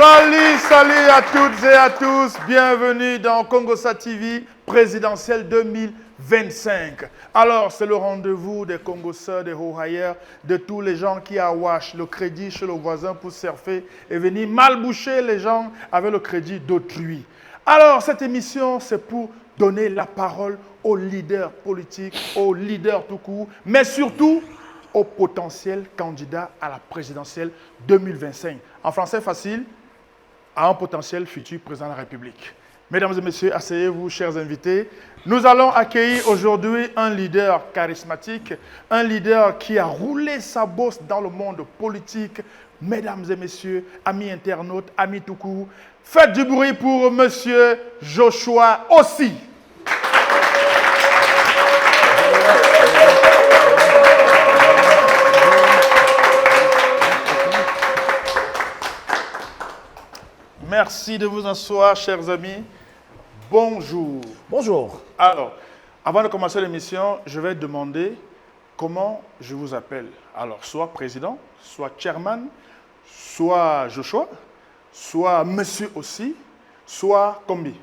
Salut, salut à toutes et à tous. Bienvenue dans Congossa TV présidentielle 2025. Alors, c'est le rendez-vous des Congosseurs, des Hohaïers, de tous les gens qui awachent le crédit chez le voisin pour surfer et venir mal boucher les gens avec le crédit d'autrui. Alors, cette émission, c'est pour donner la parole aux leaders politiques, aux leaders tout court, mais surtout aux potentiels candidats à la présidentielle 2025. En français facile, à un potentiel futur président de la République. Mesdames et messieurs, asseyez-vous, chers invités. Nous allons accueillir aujourd'hui un leader charismatique, un leader qui a roulé sa bosse dans le monde politique. Mesdames et messieurs, amis internautes, amis tout court, faites du bruit pour monsieur Joshua Ossi. Merci de vous asseoir, chers amis. Bonjour. Bonjour. Alors, avant de commencer l'émission, je vais demander comment je vous appelle. Alors, soit président, soit chairman, soit Joshua, soit monsieur aussi, soit combi.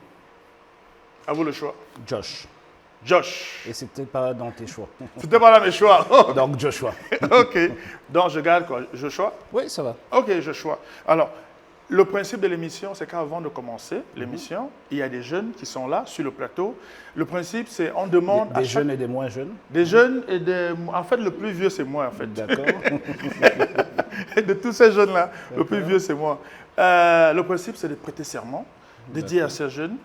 À vous le choix. Josh. Josh. Et c'était pas dans tes choix. C'était pas là mes choix. Oh. Donc Joshua. Ok. Donc je garde quoi? Joshua? Oui, ça va. Ok, Joshua. Alors, le principe de l'émission, c'est qu'avant de commencer l'émission, il y a des jeunes qui sont là sur le plateau. Le principe, c'est on demande des jeunes et des moins jeunes. Des jeunes et des... En fait, le plus vieux, c'est moi, en fait. D'accord. De tous ces jeunes-là, le plus vieux, c'est moi. Le principe, c'est de prêter serment, de dire à ces jeunes,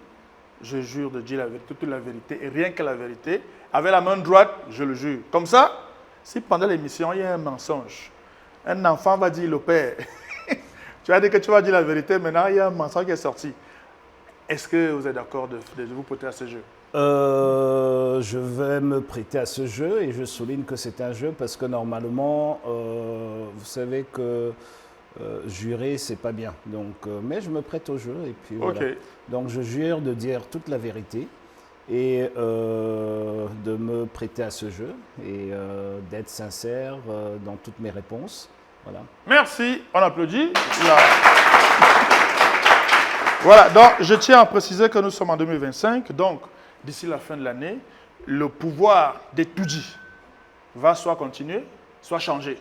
je jure de dire la vérité, toute la vérité, et rien que la vérité. Avec la main droite, je le jure. Comme ça, si pendant l'émission, il y a un mensonge, un enfant va dire le père... Tu as dit que tu vas dire la vérité, maintenant il y a un mensonge qui est sorti. Est-ce que vous êtes d'accord de vous prêter à ce jeu? Je vais me prêter à ce jeu et je souligne que c'est un jeu parce que normalement, vous savez que jurer, c'est pas bien. Donc, mais je me prête au jeu et puis voilà. Okay. Donc je jure de dire toute la vérité et de me prêter à ce jeu et d'être sincère dans toutes mes réponses. Voilà. Merci, on applaudit. Là. Voilà, donc je tiens à préciser que nous sommes en 2025, donc d'ici la fin de l'année, le pouvoir des Toudji va soit continuer, soit changer.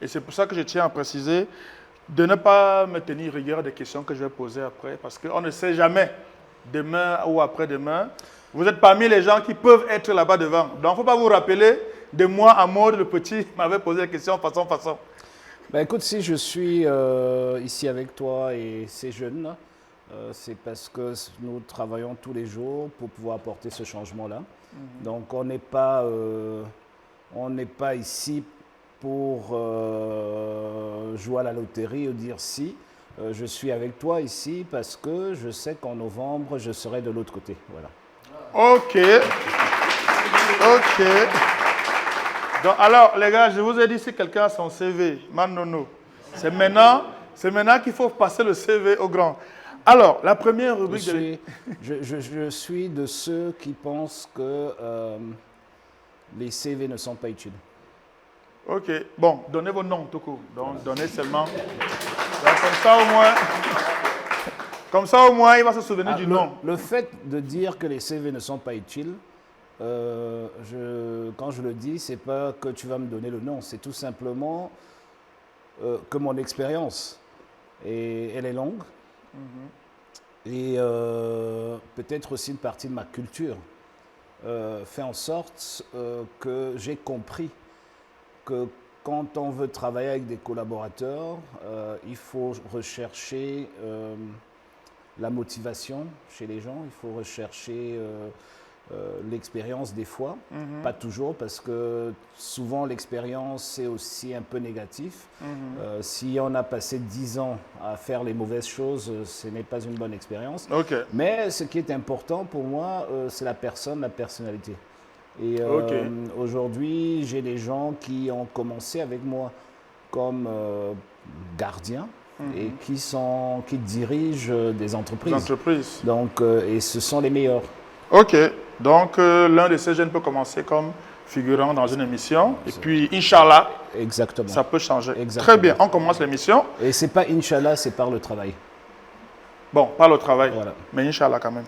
Et c'est pour ça que je tiens à préciser de ne pas me tenir rigueur des questions que je vais poser après, parce qu'on ne sait jamais, demain ou après-demain, vous êtes parmi les gens qui peuvent être là-bas devant. Donc il ne faut pas vous rappeler de moi à mode, le petit m'avait posé la question façon. Ben écoute, si je suis ici avec toi et ces jeunes, c'est parce que nous travaillons tous les jours pour pouvoir apporter ce changement-là. Donc on n'est pas ici pour jouer à la loterie ou dire si. Je suis avec toi ici parce que je sais qu'en novembre, je serai de l'autre côté. Voilà. Ok. Donc, alors, les gars, je vous ai dit, si quelqu'un a son CV, Manono, c'est maintenant qu'il faut passer le CV au grand. Alors, la première rubrique... Je suis de ceux qui pensent que les CV ne sont pas utiles. Ok. Bon, donnez vos noms, tout court. Donc, donnez seulement... Donc, comme ça, au moins, il va se souvenir du nom. Le fait de dire que les CV ne sont pas utiles, quand je le dis, c'est pas que tu vas me donner le nom, c'est tout simplement que mon expérience, elle est longue, et peut-être aussi une partie de ma culture fait en sorte que j'ai compris que quand on veut travailler avec des collaborateurs, il faut rechercher la motivation chez les gens, il faut rechercher... l'expérience des fois, pas toujours, parce que souvent l'expérience c'est aussi un peu négatif. Si on a passé 10 ans à faire les mauvaises choses, ce n'est pas une bonne expérience. Okay. Mais ce qui est important pour moi, c'est la personne, la personnalité. Et aujourd'hui, j'ai des gens qui ont commencé avec moi comme gardiens et qui dirigent des entreprises. Donc, et ce sont les meilleurs. Ok, donc l'un de ces jeunes peut commencer comme figurant dans une émission. Et puis, Inch'Allah, exactement, ça peut changer. Exactement. Très bien, on commence l'émission. Et c'est pas Inch'Allah, c'est par le travail. Bon, pas le travail, Voilà. mais Inch'Allah quand même.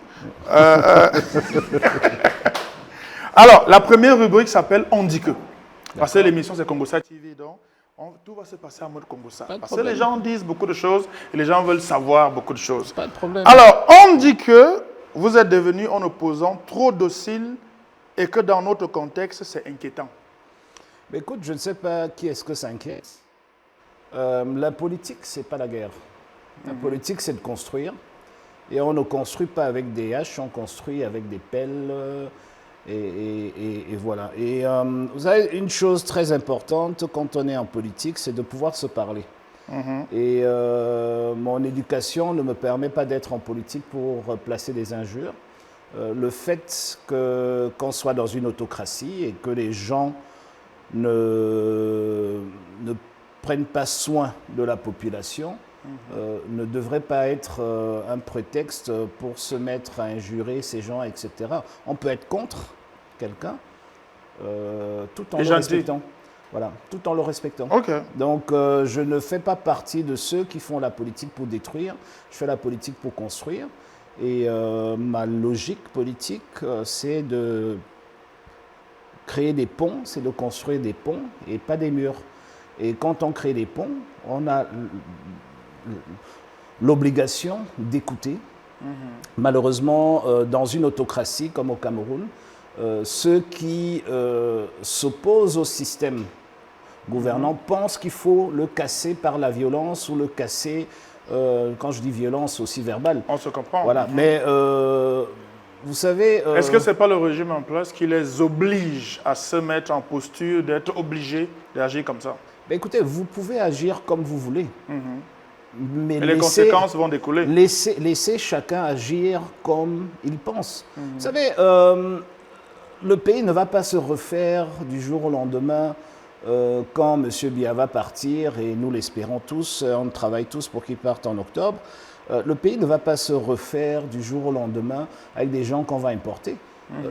Alors, la première rubrique s'appelle On dit que. Parce que l'émission, c'est Congossa TV, donc tout va se passer en mode Congossa. Pas de Parce que problème. les gens disent beaucoup de choses et les gens veulent savoir beaucoup de choses. Pas de problème. Alors, on dit que vous êtes devenu en opposant trop docile et que dans notre contexte, c'est inquiétant. Mais écoute, je ne sais pas qui est-ce que ça inquiète. La politique, c'est pas la guerre. La politique, c'est de construire. Et on ne construit pas avec des haches, on construit avec des pelles. Et voilà. Et vous savez, une chose très importante quand on est en politique, c'est de pouvoir se parler. Et mon éducation ne me permet pas d'être en politique pour placer des injures. Le fait qu'on soit dans une autocratie et que les gens ne prennent pas soin de la population ne devrait pas être un prétexte pour se mettre à injurer ces gens, etc. On peut être contre quelqu'un tout en le respectant. Voilà, tout en le respectant. Okay. Donc, je ne fais pas partie de ceux qui font la politique pour détruire. Je fais la politique pour construire. Et ma logique politique, c'est de créer des ponts, c'est de construire des ponts et pas des murs. Et quand on crée des ponts, on a l'obligation d'écouter. Malheureusement, dans une autocratie comme au Cameroun, ceux qui s'opposent au système gouvernant pensent qu'il faut le casser par la violence ou le casser, quand je dis violence, aussi verbale. On se comprend. Voilà, mais vous savez... Est-ce que ce n'est pas le régime en place qui les oblige à se mettre en posture d'être obligés d'agir comme ça? Ben écoutez, vous pouvez agir comme vous voulez. Mais les conséquences vont découler. Laissez chacun agir comme il pense. Vous savez, le pays ne va pas se refaire du jour au lendemain quand M. Biya va partir, et nous l'espérons tous, on travaille tous pour qu'il parte en octobre. Le pays ne va pas se refaire du jour au lendemain avec des gens qu'on va importer.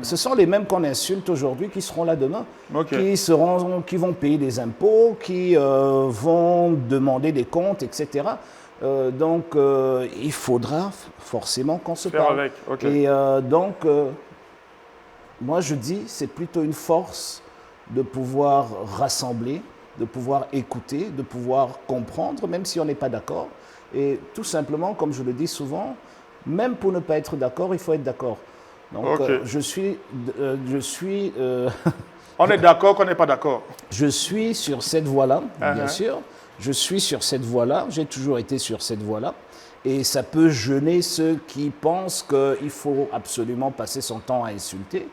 Ce sont les mêmes qu'on insulte aujourd'hui qui seront là demain, qui vont payer des impôts, qui vont demander des comptes, etc. Donc, il faudra forcément qu'on se parle. Avec. Et donc, moi je dis, c'est plutôt une force de pouvoir rassembler, de pouvoir écouter, de pouvoir comprendre, même si on n'est pas d'accord. Et tout simplement, comme je le dis souvent, même pour ne pas être d'accord, il faut être d'accord. Donc, je suis on est d'accord qu'on n'est pas d'accord. Je suis sur cette voie-là, bien sûr. Je suis sur cette voie-là. J'ai toujours été sur cette voie-là. Et ça peut gêner ceux qui pensent qu'il faut absolument passer son temps à insulter.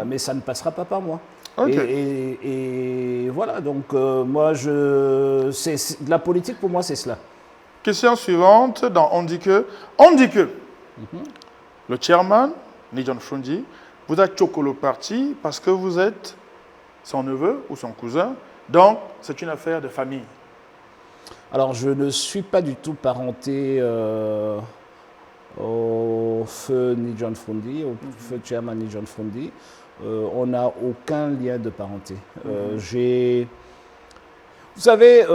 Mais ça ne passera pas par moi. Et voilà, donc moi, la politique pour moi, c'est cela. Question suivante, on dit que le chairman, Nijon Fundi, vous a choqué le parti parce que vous êtes son neveu ou son cousin, donc c'est une affaire de famille. Alors, je ne suis pas du tout parenté au feu Nijon Fundi, au feu chairman Nijon Fundi. On n'a aucun lien de parenté. Vous savez,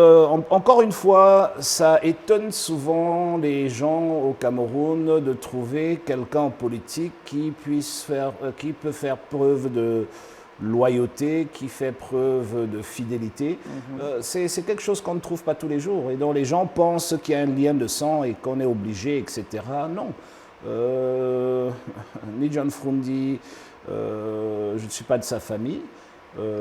encore une fois, ça étonne souvent les gens au Cameroun de trouver quelqu'un en politique qui peut faire preuve de loyauté, qui fait preuve de fidélité. C'est quelque chose qu'on ne trouve pas tous les jours et dont les gens pensent qu'il y a un lien de sang et qu'on est obligé, etc. Non. Nijon Fundi, je ne suis pas de sa famille.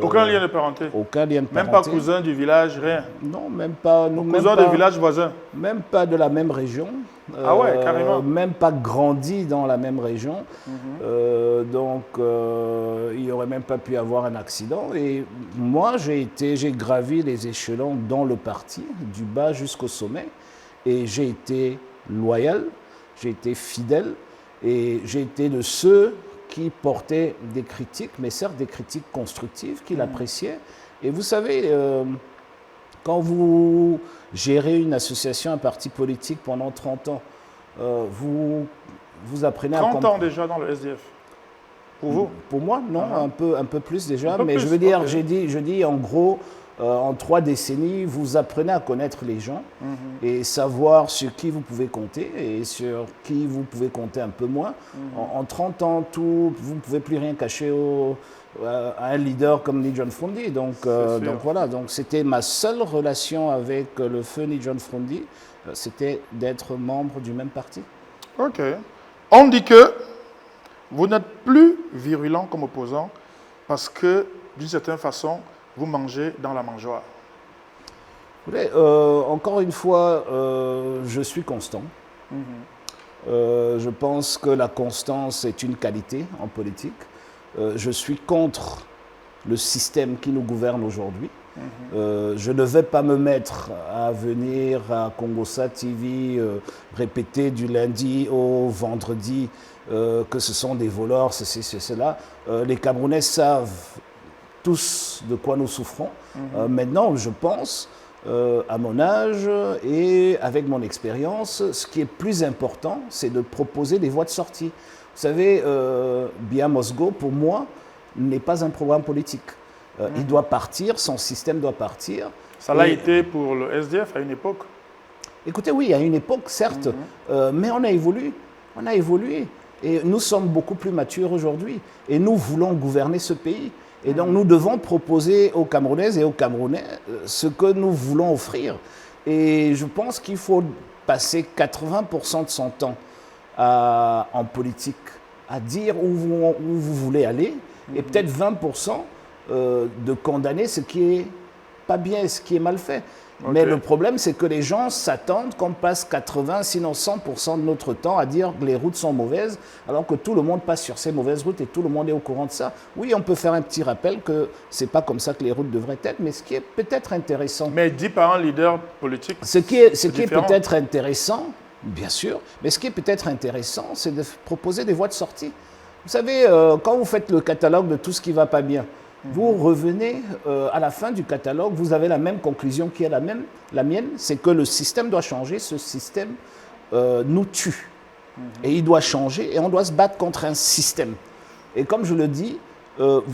Aucun lien de parenté? Aucun lien de parenté. Même pas cousin du village, rien? Non, même pas. Cousin de village voisin? Même pas de la même région. Ah ouais, carrément. Même pas grandi dans la même région. Donc, il n'y aurait même pas pu avoir un accident. Et moi, j'ai gravi les échelons dans le parti, du bas jusqu'au sommet. Et j'ai été loyal, j'ai été fidèle. Et j'ai été de ceux qui portait des critiques, mais certes des critiques constructives, qu'il appréciait. Et vous savez, quand vous gérez une association, un parti politique pendant 30 ans, vous apprenez à comprendre. 30 ans déjà dans le SDF. Pour vous? Pour moi, non, un peu plus déjà. Un peu mais plus, je veux dire, je dis en gros, en 3 décennies, vous apprenez à connaître les gens et savoir sur qui vous pouvez compter et sur qui vous pouvez compter un peu moins. En 30 ans, vous ne pouvez plus rien cacher à un leader comme Ni John Frondi. Donc voilà, donc c'était ma seule relation avec le feu Ni John Frondi, c'était d'être membre du même parti. Ok. On dit que vous n'êtes plus virulent comme opposant parce que, d'une certaine façon, vous mangez dans la mangeoire. Encore une fois, je suis constant. Je pense que la constance est une qualité en politique. Je suis contre le système qui nous gouverne aujourd'hui. Je ne vais pas me mettre à venir à Congosa TV répéter du lundi au vendredi que ce sont des voleurs, ceci, cela. Les Camerounais savent tous de quoi nous souffrons. Maintenant, je pense, à mon âge et avec mon expérience, ce qui est plus important, c'est de proposer des voies de sortie. Vous savez, Biya Mosgo, pour moi, n'est pas un programme politique. Il doit partir, son système doit partir. Ça l'a été pour le SDF à une époque. Écoutez, oui, à une époque, certes, mais on a évolué. On a évolué. Et nous sommes beaucoup plus matures aujourd'hui. Et nous voulons gouverner ce pays. Et donc, nous devons proposer aux Camerounaises et aux Camerounais ce que nous voulons offrir. Et je pense qu'il faut passer 80% de son temps en politique à dire où vous voulez aller et peut-être 20% de condamner ce qui est pas bien, ce qui est mal fait. Okay. Mais le problème, c'est que les gens s'attendent qu'on passe 80, sinon 100% de notre temps à dire que les routes sont mauvaises, alors que tout le monde passe sur ces mauvaises routes et tout le monde est au courant de ça. Oui, on peut faire un petit rappel que c'est pas comme ça que les routes devraient être, mais ce qui est peut-être intéressant. Mais dit par un leader politique. Ce qui est peut-être intéressant, bien sûr, mais ce qui est peut-être intéressant, c'est de proposer des voies de sortie. Vous savez, quand vous faites le catalogue de tout ce qui ne va pas bien, vous revenez à la fin du catalogue, vous avez la même conclusion qui est la mienne, c'est que le système doit changer, ce système nous tue. Et il doit changer et on doit se battre contre un système. Et comme je le dis,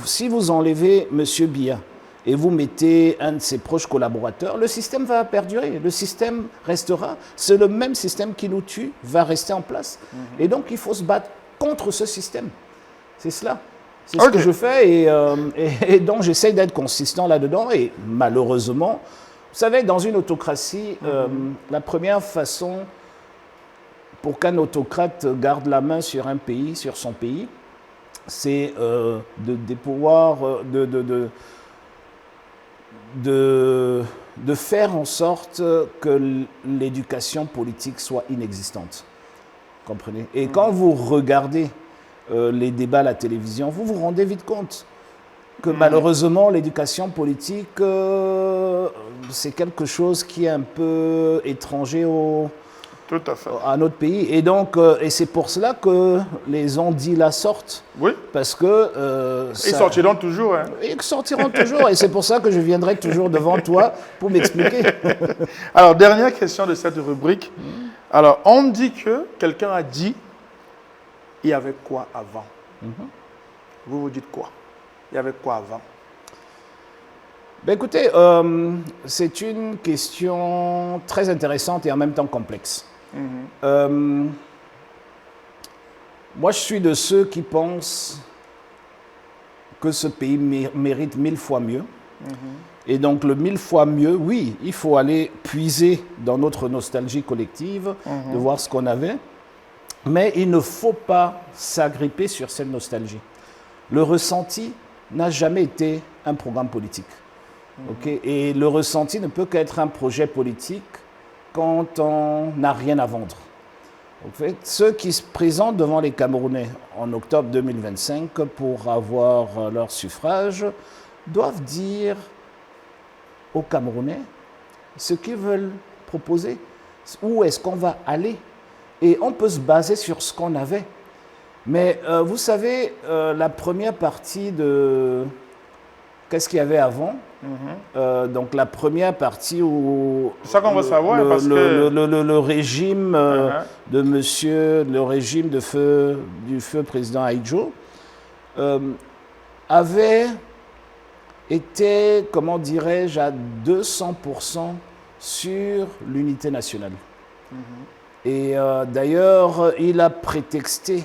si vous enlevez M. Biya et vous mettez un de ses proches collaborateurs, le système va perdurer, le système restera. C'est le même système qui nous tue, va rester en place. Et donc il faut se battre contre ce système. C'est cela. C'est ce que je fais et donc j'essaie d'être consistant là-dedans et malheureusement, vous savez, dans une autocratie, la première façon pour qu'un autocrate garde la main sur un pays, sur son pays, c'est de faire en sorte que l'éducation politique soit inexistante. Comprenez? Et quand vous regardez les débats à la télévision, vous vous rendez vite compte que malheureusement l'éducation politique c'est quelque chose qui est un peu étranger Tout à fait. à notre pays. Et donc, et c'est pour cela que les on-dit la sortent. Oui. Parce que... ils sortiront toujours. Hein. Ils sortiront toujours. Et c'est pour ça que je viendrai toujours devant toi pour m'expliquer. Alors, dernière question de cette rubrique. Alors, on dit que quelqu'un a dit, il y avait quoi avant? Vous vous dites quoi? Il y avait quoi avant? Ben écoutez, c'est une question très intéressante et en même temps complexe. Moi, je suis de ceux qui pensent que ce pays mérite 1000 fois mieux. Et donc, le 1000 fois mieux, oui, il faut aller puiser dans notre nostalgie collective, de voir ce qu'on avait. Mais il ne faut pas s'agripper sur cette nostalgie. Le ressenti n'a jamais été un programme politique. Okay? Et le ressenti ne peut qu'être un projet politique quand on n'a rien à vendre. En fait, ceux qui se présentent devant les Camerounais en octobre 2025 pour avoir leur suffrage doivent dire aux Camerounais ce qu'ils veulent proposer, où est-ce qu'on va aller. Et on peut se baser sur ce qu'on avait. Mais vous savez, la première partie de... Qu'est-ce qu'il y avait avant? Donc la première partie où... C'est ça qu'on veut savoir, parce que... Le régime de monsieur... Le régime du feu président Aïdjo avait était, comment dirais-je, à 200% sur l'unité nationale. Et d'ailleurs, il a prétexté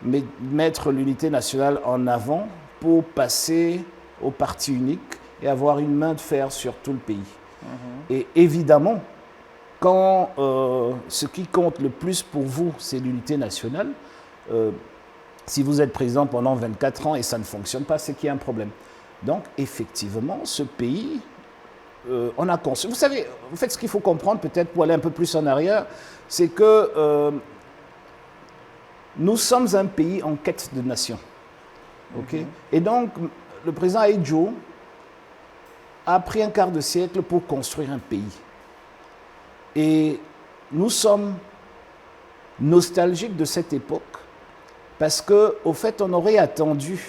mettre l'unité nationale en avant pour passer au parti unique et avoir une main de fer sur tout le pays. Et évidemment, quand ce qui compte le plus pour vous, c'est l'unité nationale, si vous êtes président pendant 24 ans et ça ne fonctionne pas, c'est qu'il y a un problème. Donc, effectivement, ce pays, on a construit. Vous savez, en fait, ce qu'il faut comprendre, peut-être pour aller un peu plus en arrière, c'est que nous sommes un pays en quête de nation. Okay? Et donc, le président Ahidjo a pris un quart de siècle pour construire un pays. Et nous sommes nostalgiques de cette époque parce qu'au fait, on aurait attendu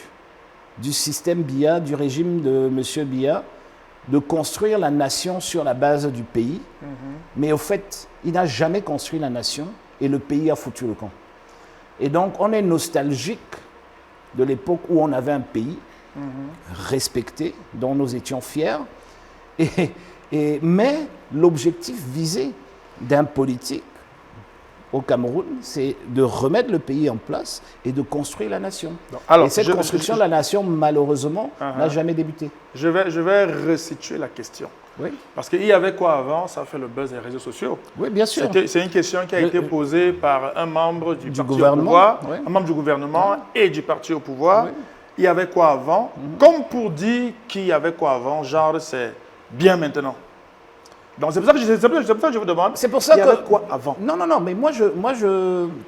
du système Biya, du régime de M. Biya, de construire la nation sur la base du pays. Mais au fait, il n'a jamais construit la nation et le pays a foutu le camp. Et donc, on est nostalgique de l'époque où on avait un pays respecté, dont nous étions fiers. Mais l'objectif visé d'un politique au Cameroun, c'est de remettre le pays en place et de construire la nation. Alors, et cette construction de la nation, malheureusement, n'a jamais débuté. Je vais resituer la question. Oui. Parce qu'il y avait quoi avant? Ça fait le buzz des réseaux sociaux. Oui, bien sûr. C'est une question qui a été posée par un membre du parti au pouvoir, un membre du gouvernement et du parti au pouvoir. Oui. Il y avait quoi avant? Comme pour dire qu'il y avait quoi avant, genre c'est bien maintenant. Donc c'est pour ça que je vous demande. C'est pour ça qu'il y avait quoi avant? Non, mais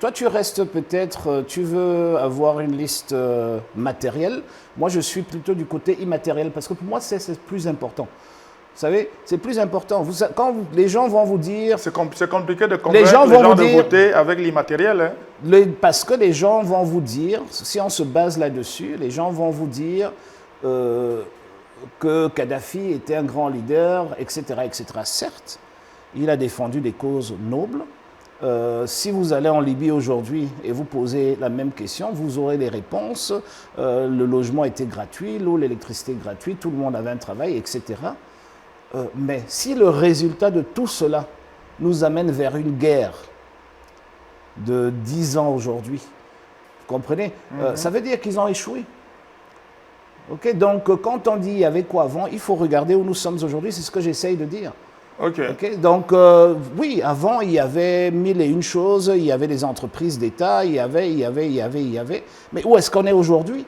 toi tu restes peut-être, tu veux avoir une liste matérielle. Moi je suis plutôt du côté immatériel parce que pour moi c'est plus important. Vous savez, c'est plus important. Les gens vont vous dire... C'est compliqué de convaincre les gens de voter avec l'immatériel. Hein? Parce que les gens vont vous dire, si on se base là-dessus, les gens vont vous dire que Kadhafi était un grand leader, etc., etc. Certes, il a défendu des causes nobles. Si vous allez en Libye aujourd'hui et vous posez la même question, vous aurez les réponses. Le logement était gratuit, l'eau, l'électricité gratuite, tout le monde avait un travail, etc. Mais si le résultat de tout cela nous amène vers une guerre de 10 ans aujourd'hui, vous comprenez? Ça veut dire qu'ils ont échoué. Okay? Donc, quand on dit il y avait quoi avant, il faut regarder où nous sommes aujourd'hui, c'est ce que j'essaye de dire. Okay? Donc, oui, avant, il y avait 1001 choses, il y avait des entreprises d'État, il y avait. Mais où est-ce qu'on est aujourd'hui?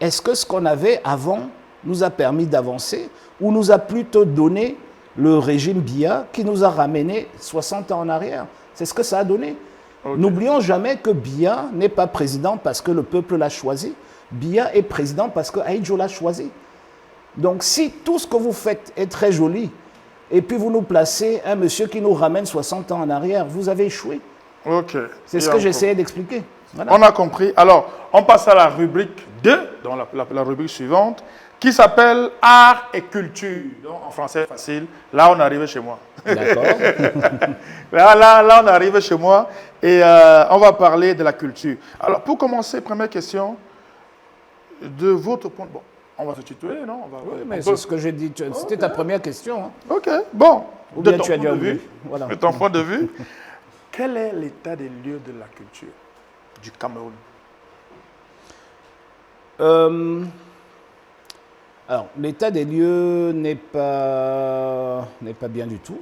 Est-ce que ce qu'on avait avant nous a permis d'avancer ou nous a plutôt donné le régime Biya qui nous a ramené 60 ans en arrière? C'est ce que ça a donné. N'oublions jamais que Biya n'est pas président parce que le peuple l'a choisi. Biya est président parce que Ahidjo l'a choisi. Donc si tout ce que vous faites est très joli et puis vous nous placez un monsieur qui nous ramène 60 ans en arrière, vous avez échoué. C'est ce que j'essayais d'expliquer. Voilà. On a compris. Alors, on passe à la rubrique 2, dans la rubrique suivante, qui s'appelle Art et Culture. Donc, en français facile, là on arrive chez moi. D'accord. là on arrive chez moi et on va parler de la culture. Alors pour commencer, première question, de votre point de vue. Bon, on va se tutoyer, non? Oui, mais c'est ce que j'ai dit. C'était ta première question. Hein. Ok, bon. Ou bien tu as déjà vu. Voilà. De ton point de vue, quel est l'état des lieux de la culture du Cameroun? Alors, l'état des lieux n'est pas bien du tout.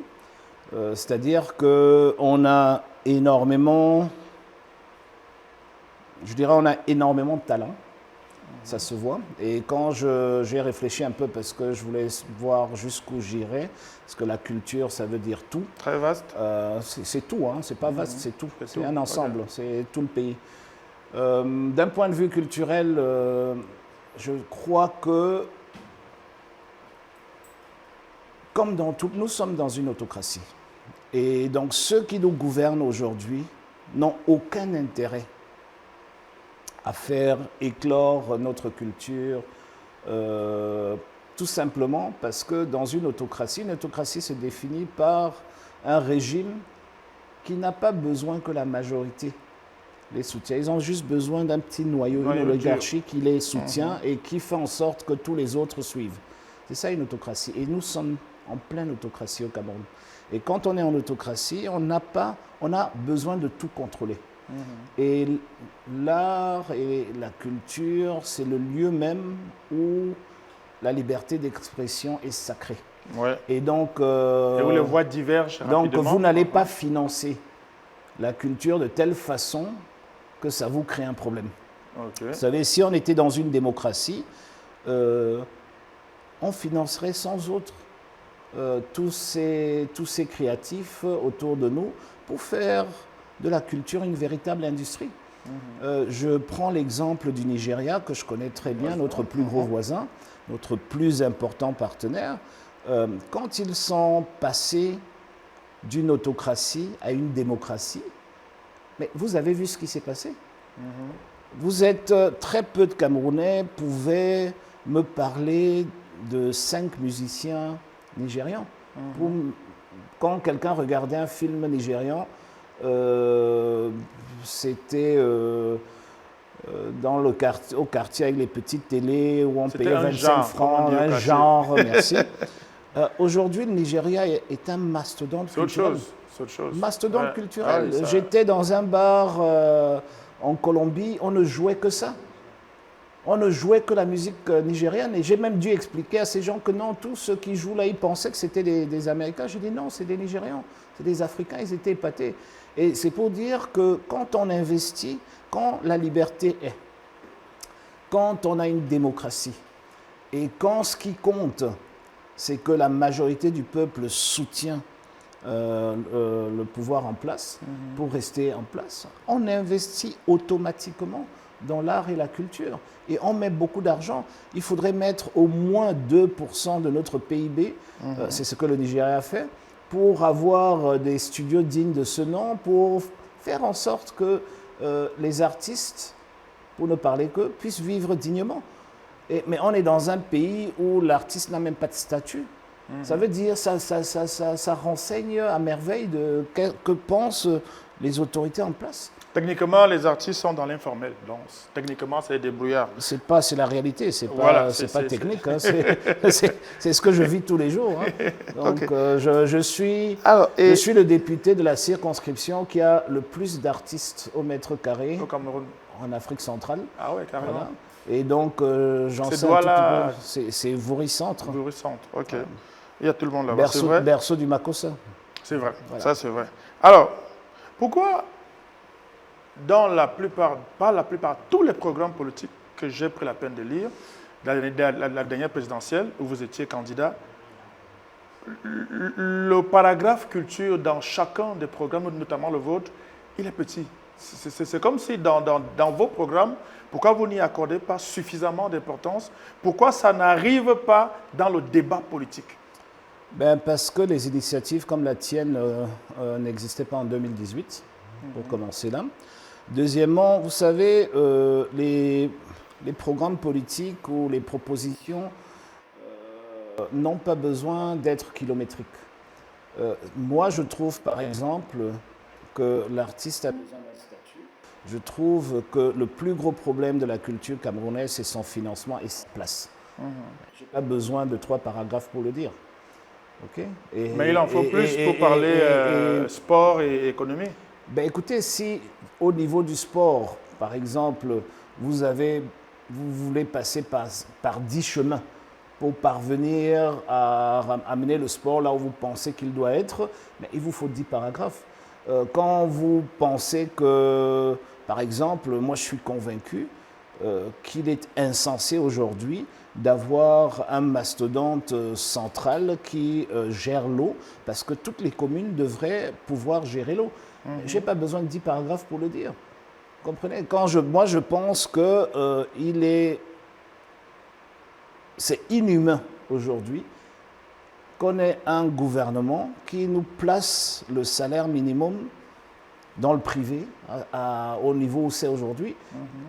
C'est-à-dire qu'on a énormément, on a énormément de talent. Ça se voit. Et quand j'ai réfléchi un peu parce que je voulais voir jusqu'où j'irais, parce que la culture, ça veut dire tout. Très vaste. C'est tout, hein. C'est pas vaste, c'est tout. C'est un ensemble, c'est tout le pays. D'un point de vue culturel, je crois que, comme dans tout, nous sommes dans une autocratie. Et donc ceux qui nous gouvernent aujourd'hui n'ont aucun intérêt à faire éclore notre culture, tout simplement parce que dans une autocratie se définit par un régime qui n'a pas besoin que la majorité les soutient. Ils ont juste besoin d'un petit noyau, une oligarchie qui les soutient et qui fait en sorte que tous les autres suivent. C'est ça une autocratie. Et nous sommes en pleine autocratie au Cameroun. Et quand on est en autocratie, on a besoin de tout contrôler. Et l'art et la culture, c'est le lieu même où la liberté d'expression est sacrée. Ouais. Et donc, et où les voix divergent donc rapidement. vous n'allez pas financer la culture de telle façon que ça vous crée un problème. Okay. Vous savez, si on était dans une démocratie, on financerait sans autre tous ces créatifs autour de nous pour faire de la culture une véritable industrie. Je prends l'exemple du Nigeria, que je connais très bien, notre plus gros voisin, notre plus important partenaire. Quand ils sont passés d'une autocratie à une démocratie, mais vous avez vu ce qui s'est passé. Vous êtes très peu de Camerounais pouvaient me parler de 5 musiciens nigérians. Quand quelqu'un regardait un film nigérian, c'était au quartier avec les petites télés où on payait 25 francs, un genre, merci. Aujourd'hui, le Nigeria est un mastodonte culturel. C'est autre chose. Mastodonte culturel. J'étais dans un bar en Colombie, on ne jouait que ça. On ne jouait que la musique nigériane. Et j'ai même dû expliquer à ces gens que non, tous ceux qui jouent là, ils pensaient que c'était des Américains. J'ai dit non, c'est des Nigérians, c'est des Africains, ils étaient épatés. Et c'est pour dire que quand on investit, quand la liberté est, quand on a une démocratie, et quand ce qui compte, c'est que la majorité du peuple soutient le pouvoir en place, pour rester en place, on investit automatiquement dans l'art et la culture. Et on met beaucoup d'argent. Il faudrait mettre au moins 2% de notre PIB, c'est ce que le Nigeria a fait, pour avoir des studios dignes de ce nom, pour faire en sorte que les artistes, pour ne parler qu'eux, puissent vivre dignement. Mais on est dans un pays où l'artiste n'a même pas de statut. Ça veut dire, ça renseigne à merveille de que pensent les autorités en place. Techniquement, les artistes sont dans l'informel. Donc, techniquement, c'est des débrouillards. C'est la réalité, c'est pas technique. Hein, c'est ce que je vis tous les jours. Hein. Donc, je suis le député de la circonscription qui a le plus d'artistes au mètre carré au Cameroun, en Afrique centrale. Ah ouais, carrément. Voilà. Et donc, j'en sais un tout petit peu. C'est Vouri-Centre. Vouri-Centre, ok. Il y a tout le monde là-bas, c'est vrai. Berceau du Makossa. C'est vrai, voilà. Ça c'est vrai. Alors, pourquoi dans tous les programmes politiques que j'ai pris la peine de lire, la dernière présidentielle où vous étiez candidat, le paragraphe culture dans chacun des programmes, notamment le vôtre, il est petit. C'est comme si dans vos programmes, pourquoi vous n'y accordez pas suffisamment d'importance? Pourquoi ça n'arrive pas dans le débat politique? Parce que les initiatives comme la tienne n'existaient pas en 2018, pour commencer là. Deuxièmement, vous savez, les programmes politiques ou les propositions n'ont pas besoin d'être kilométriques. Moi, je trouve par exemple que l'artiste a besoin d'un statut. Je trouve que le plus gros problème de la culture camerounaise, c'est son financement et sa place. Je n'ai pas besoin de 3 paragraphes pour le dire. Okay. Mais il en faut plus pour parler sport et économie. Écoutez, si au niveau du sport, par exemple, vous voulez passer par 10 chemins pour parvenir à amener le sport là où vous pensez qu'il doit être, mais il vous faut 10 paragraphes. Quand vous pensez que, par exemple, moi je suis convaincu qu'il est insensé aujourd'hui d'avoir un mastodonte central qui gère l'eau, parce que toutes les communes devraient pouvoir gérer l'eau. Je n'ai pas besoin de 10 paragraphes pour le dire. Vous comprenez? Moi, je pense que c'est inhumain aujourd'hui qu'on ait un gouvernement qui nous place le salaire minimum dans le privé, au niveau où c'est aujourd'hui.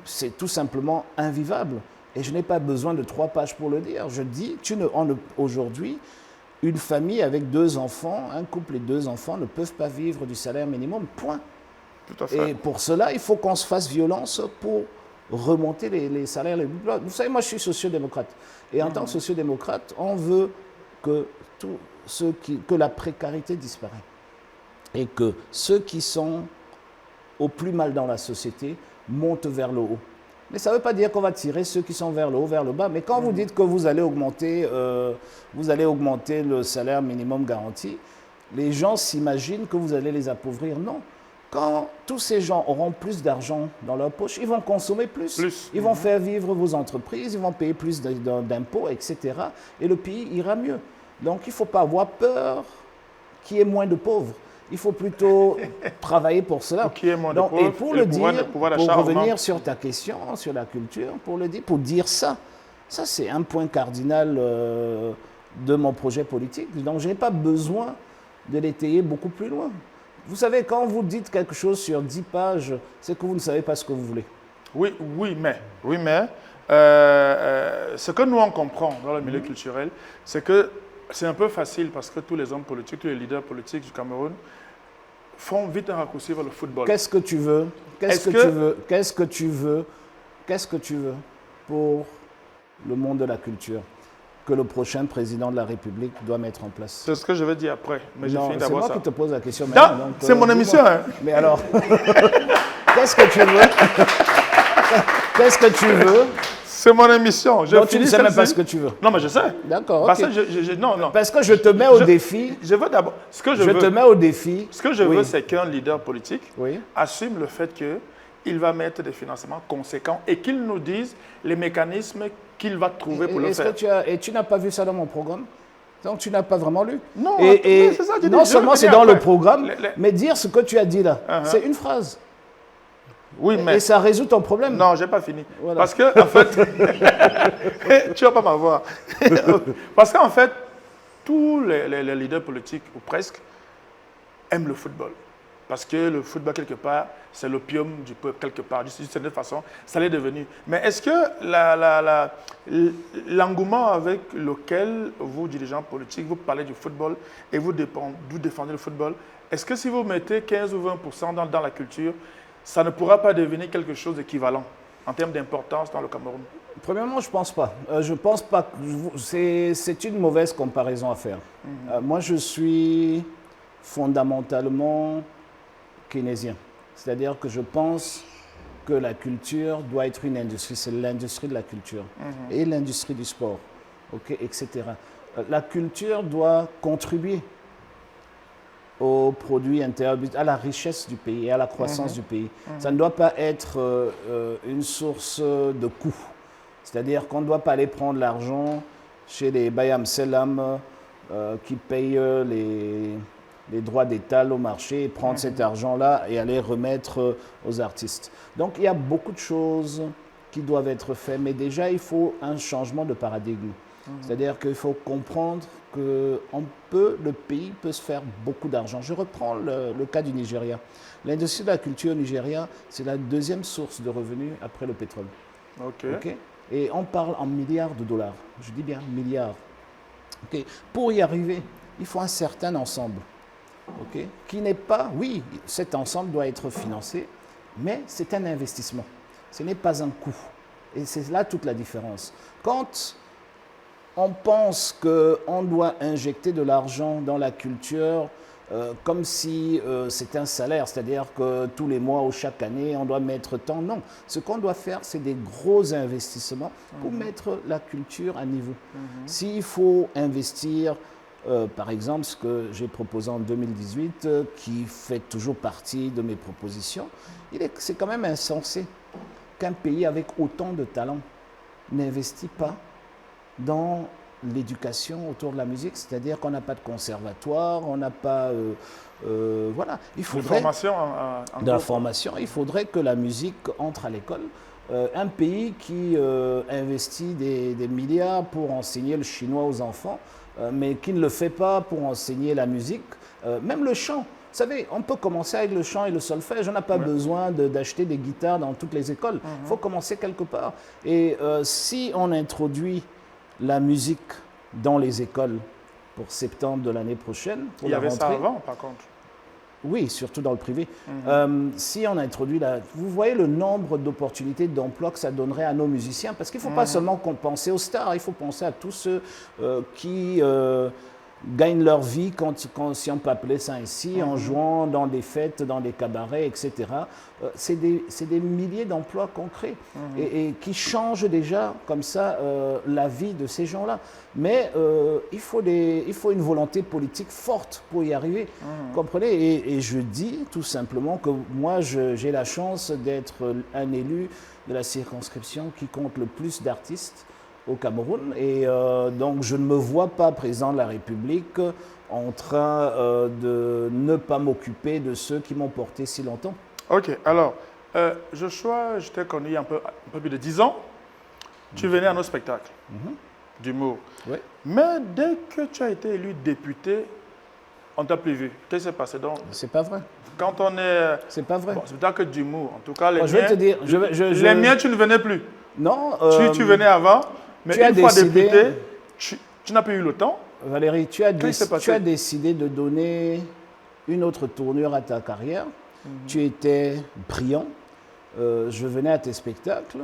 C'est tout simplement invivable. Et je n'ai pas besoin de 3 pages pour le dire. Je dis, aujourd'hui, une famille avec 2 enfants, un couple et 2 enfants ne peuvent pas vivre du salaire minimum, point. Tout à fait. Et pour cela, il faut qu'on se fasse violence pour remonter les salaires les plus bas. Vous savez, moi, je suis sociodémocrate. Et en tant que sociodémocrate, on veut que, que la précarité disparaisse. Et que ceux qui sont au plus mal dans la société montent vers le haut. Mais ça ne veut pas dire qu'on va tirer ceux qui sont vers le haut, vers le bas. Mais quand vous dites que vous allez augmenter le salaire minimum garanti, les gens s'imaginent que vous allez les appauvrir. Non. Quand tous ces gens auront plus d'argent dans leur poche, ils vont consommer plus. Ils vont faire vivre vos entreprises, ils vont payer plus d'impôts, etc. Et le pays ira mieux. Donc il ne faut pas avoir peur qu'il y ait moins de pauvres. Il faut plutôt travailler pour cela. Donc, et pour le dire, pour revenir sur ta question, sur la culture, pour dire ça c'est un point cardinal de mon projet politique. Donc je n'ai pas besoin de l'étayer beaucoup plus loin. Vous savez, quand vous dites quelque chose sur 10 pages, c'est que vous ne savez pas ce que vous voulez. Oui, mais ce que nous on comprend dans le milieu culturel, c'est que c'est un peu facile parce que tous les hommes politiques, tous les leaders politiques du Cameroun font vite un raccourci vers le football. Qu'est-ce que tu veux? Qu'est-ce que tu veux pour le monde de la culture que le prochain président de la République doit mettre en place? C'est ce que je vais dire après, mais j'ai fini d'abord ça. C'est moi qui te pose la question. C'est mon émission. Hein. Mais alors, qu'est-ce que tu veux? Qu'est-ce que tu veux? C'est mon émission. Donc tu ne sais même pas ce que tu veux. Non, mais je sais. D'accord. Parce okay. que non. Parce que je te mets au défi. Je veux d'abord. te mets au défi. Ce que je veux, c'est qu'un leader politique oui. assume le fait qu'il va mettre des financements conséquents et qu'il nous dise les mécanismes qu'il va trouver pour le faire. Et tu n'as pas vu ça dans mon programme? Donc tu n'as pas vraiment lu? Non. Et c'est ça, non seulement c'est dans le programme, mais dire ce que tu as dit là, c'est une phrase. Oui, mais... Et ça résout ton problème. Non, je n'ai pas fini. Voilà. Parce que, en fait, tu ne vas pas m'avoir. Parce qu'en fait, tous les leaders politiques, ou presque, aiment le football. Parce que le football, quelque part, c'est l'opium du peuple, quelque part. D'une certaine façon, ça l'est devenu. Mais est-ce que l'engouement avec lequel vous, dirigeants politiques, vous parlez du football et vous défendez le football, est-ce que si vous mettez 15 ou 20% dans la culture, ça ne pourra pas devenir quelque chose d'équivalent en termes d'importance dans le Cameroun? Premièrement, je ne pense pas. Je pense pas. C'est une mauvaise comparaison à faire. Moi, je suis fondamentalement keynésien. C'est-à-dire que je pense que la culture doit être une industrie. C'est l'industrie de la culture et l'industrie du sport, etc. La culture doit contribuer au produit intérieur, à la richesse du pays et à la croissance du pays. Ça ne doit pas être une source de coûts. C'est-à-dire qu'on ne doit pas aller prendre l'argent chez les Bayam Selam qui payent les droits d'étal au marché et prendre cet argent-là et aller remettre aux artistes. Donc il y a beaucoup de choses qui doivent être faites, mais déjà il faut un changement de paradigme. C'est-à-dire qu'il faut comprendre que le pays peut se faire beaucoup d'argent. Je reprends le cas du Nigeria. L'industrie de la culture au Nigeria, c'est la deuxième source de revenus après le pétrole. Okay. Et on parle en milliards de dollars. Je dis bien milliards. Okay. Pour y arriver, il faut un certain ensemble. Qui n'est pas... Oui, cet ensemble doit être financé, mais c'est un investissement. Ce n'est pas un coût. Et c'est là toute la différence. Quand on pense qu'on doit injecter de l'argent dans la culture comme si c'était un salaire, c'est-à-dire que tous les mois ou chaque année, on doit mettre tant. Non, ce qu'on doit faire, c'est des gros investissements pour mettre la culture à niveau. S'il faut investir, par exemple, ce que j'ai proposé en 2018, qui fait toujours partie de mes propositions, c'est quand même insensé qu'un pays avec autant de talent n'investit pas dans l'éducation autour de la musique, c'est-à-dire qu'on n'a pas de conservatoire, on n'a pas... voilà. Il faudrait, de la formation, il faudrait que la musique entre à l'école. Un pays qui investit des milliards pour enseigner le chinois aux enfants, mais qui ne le fait pas pour enseigner la musique, même le chant. Vous savez, on peut commencer avec le chant et le solfège. On n'a pas besoin d'acheter des guitares dans toutes les écoles. Il faut commencer quelque part. Et si on introduit la musique dans les écoles pour septembre de l'année prochaine, pour il y avait rentrée, ça avant, par contre. Oui, surtout dans le privé. Si on introduit vous voyez le nombre d'opportunités d'emploi que ça donnerait à nos musiciens, parce qu'il ne faut pas seulement penser aux stars, il faut penser à tous ceux qui gagnent leur vie, si on peut appeler ça ainsi, en jouant dans des fêtes, dans des cabarets, etc. C'est des milliers d'emplois concrets et qui changent déjà comme ça la vie de ces gens-là. Mais il faut une volonté politique forte pour y arriver, comprenez? Et je dis tout simplement que moi, j'ai la chance d'être un élu de la circonscription qui compte le plus d'artistes au Cameroun. Et donc, je ne me vois pas président de la République en train de ne pas m'occuper de ceux qui m'ont porté si longtemps. Ok, alors, Joshua, je t'ai connu il y a un peu plus de 10 ans. Tu venais à nos spectacles d'humour. Oui. Mais dès que tu as été élu député, on t'a plus vu. Qu'est-ce qui s'est passé donc? C'est pas vrai. Quand on est... C'est pas vrai. Bon, c'est peut-être que d'humour. En tout cas, les Bon, je vais te dire, les miens, tu ne venais plus. Non. Tu venais avant, mais une fois député, tu n'as plus eu le temps. Valérie, tu as décidé de donner une autre tournure à ta carrière. Tu étais brillant. Je venais à tes spectacles.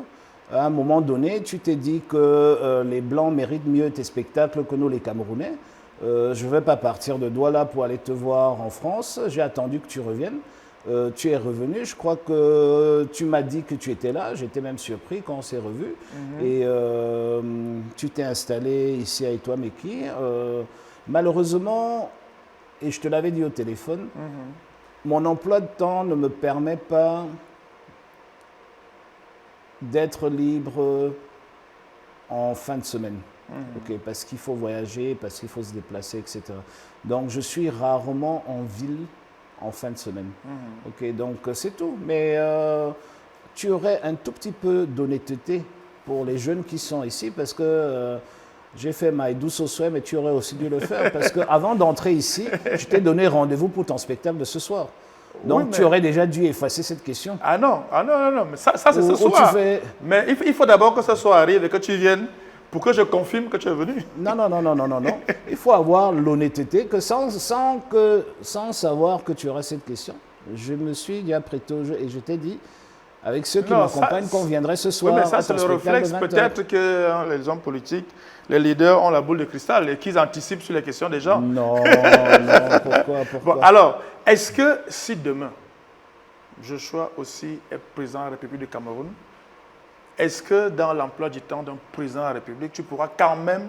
À un moment donné, tu t'es dit que les Blancs méritent mieux tes spectacles que nous, les Camerounais. Je ne vais pas partir de Douala pour aller te voir en France. J'ai attendu que tu reviennes. Tu es revenu. Je crois que tu m'as dit que tu étais là. J'étais même surpris quand on s'est revus. Et tu t'es installé ici avec toi, Meki. Malheureusement, et je te l'avais dit au téléphone, mon emploi de temps ne me permet pas d'être libre en fin de semaine. Okay, parce qu'il faut voyager, parce qu'il faut se déplacer, etc. Donc, je suis rarement en ville en fin de semaine. Ok, donc c'est tout. Mais tu aurais un tout petit peu d'honnêteté pour les jeunes qui sont ici, parce que j'ai fait ma douce au souhait, mais tu aurais aussi dû le faire, parce qu'avant d'entrer ici, je t'ai donné rendez-vous pour ton spectacle de ce soir. Donc, oui, tu aurais déjà dû effacer cette question. Ah non, mais ça c'est ce soir. Mais il faut d'abord que ce soir arrive et que tu viennes pour que je confirme que tu es venu. Non. Il faut avoir l'honnêteté que sans savoir que tu auras cette question, je me suis dit après tout et je t'ai dit, avec ceux qui m'accompagnent, qu'on viendrait ce soir. Oui, mais ça, c'est le réflexe. Peut-être que les hommes politiques, les leaders ont la boule de cristal et qu'ils anticipent sur les questions des gens. Non, pourquoi Bon, alors, est-ce que si demain, Joshua aussi est président de la République du Cameroun, est-ce que dans l'emploi du temps d'un président de la République, tu pourras quand même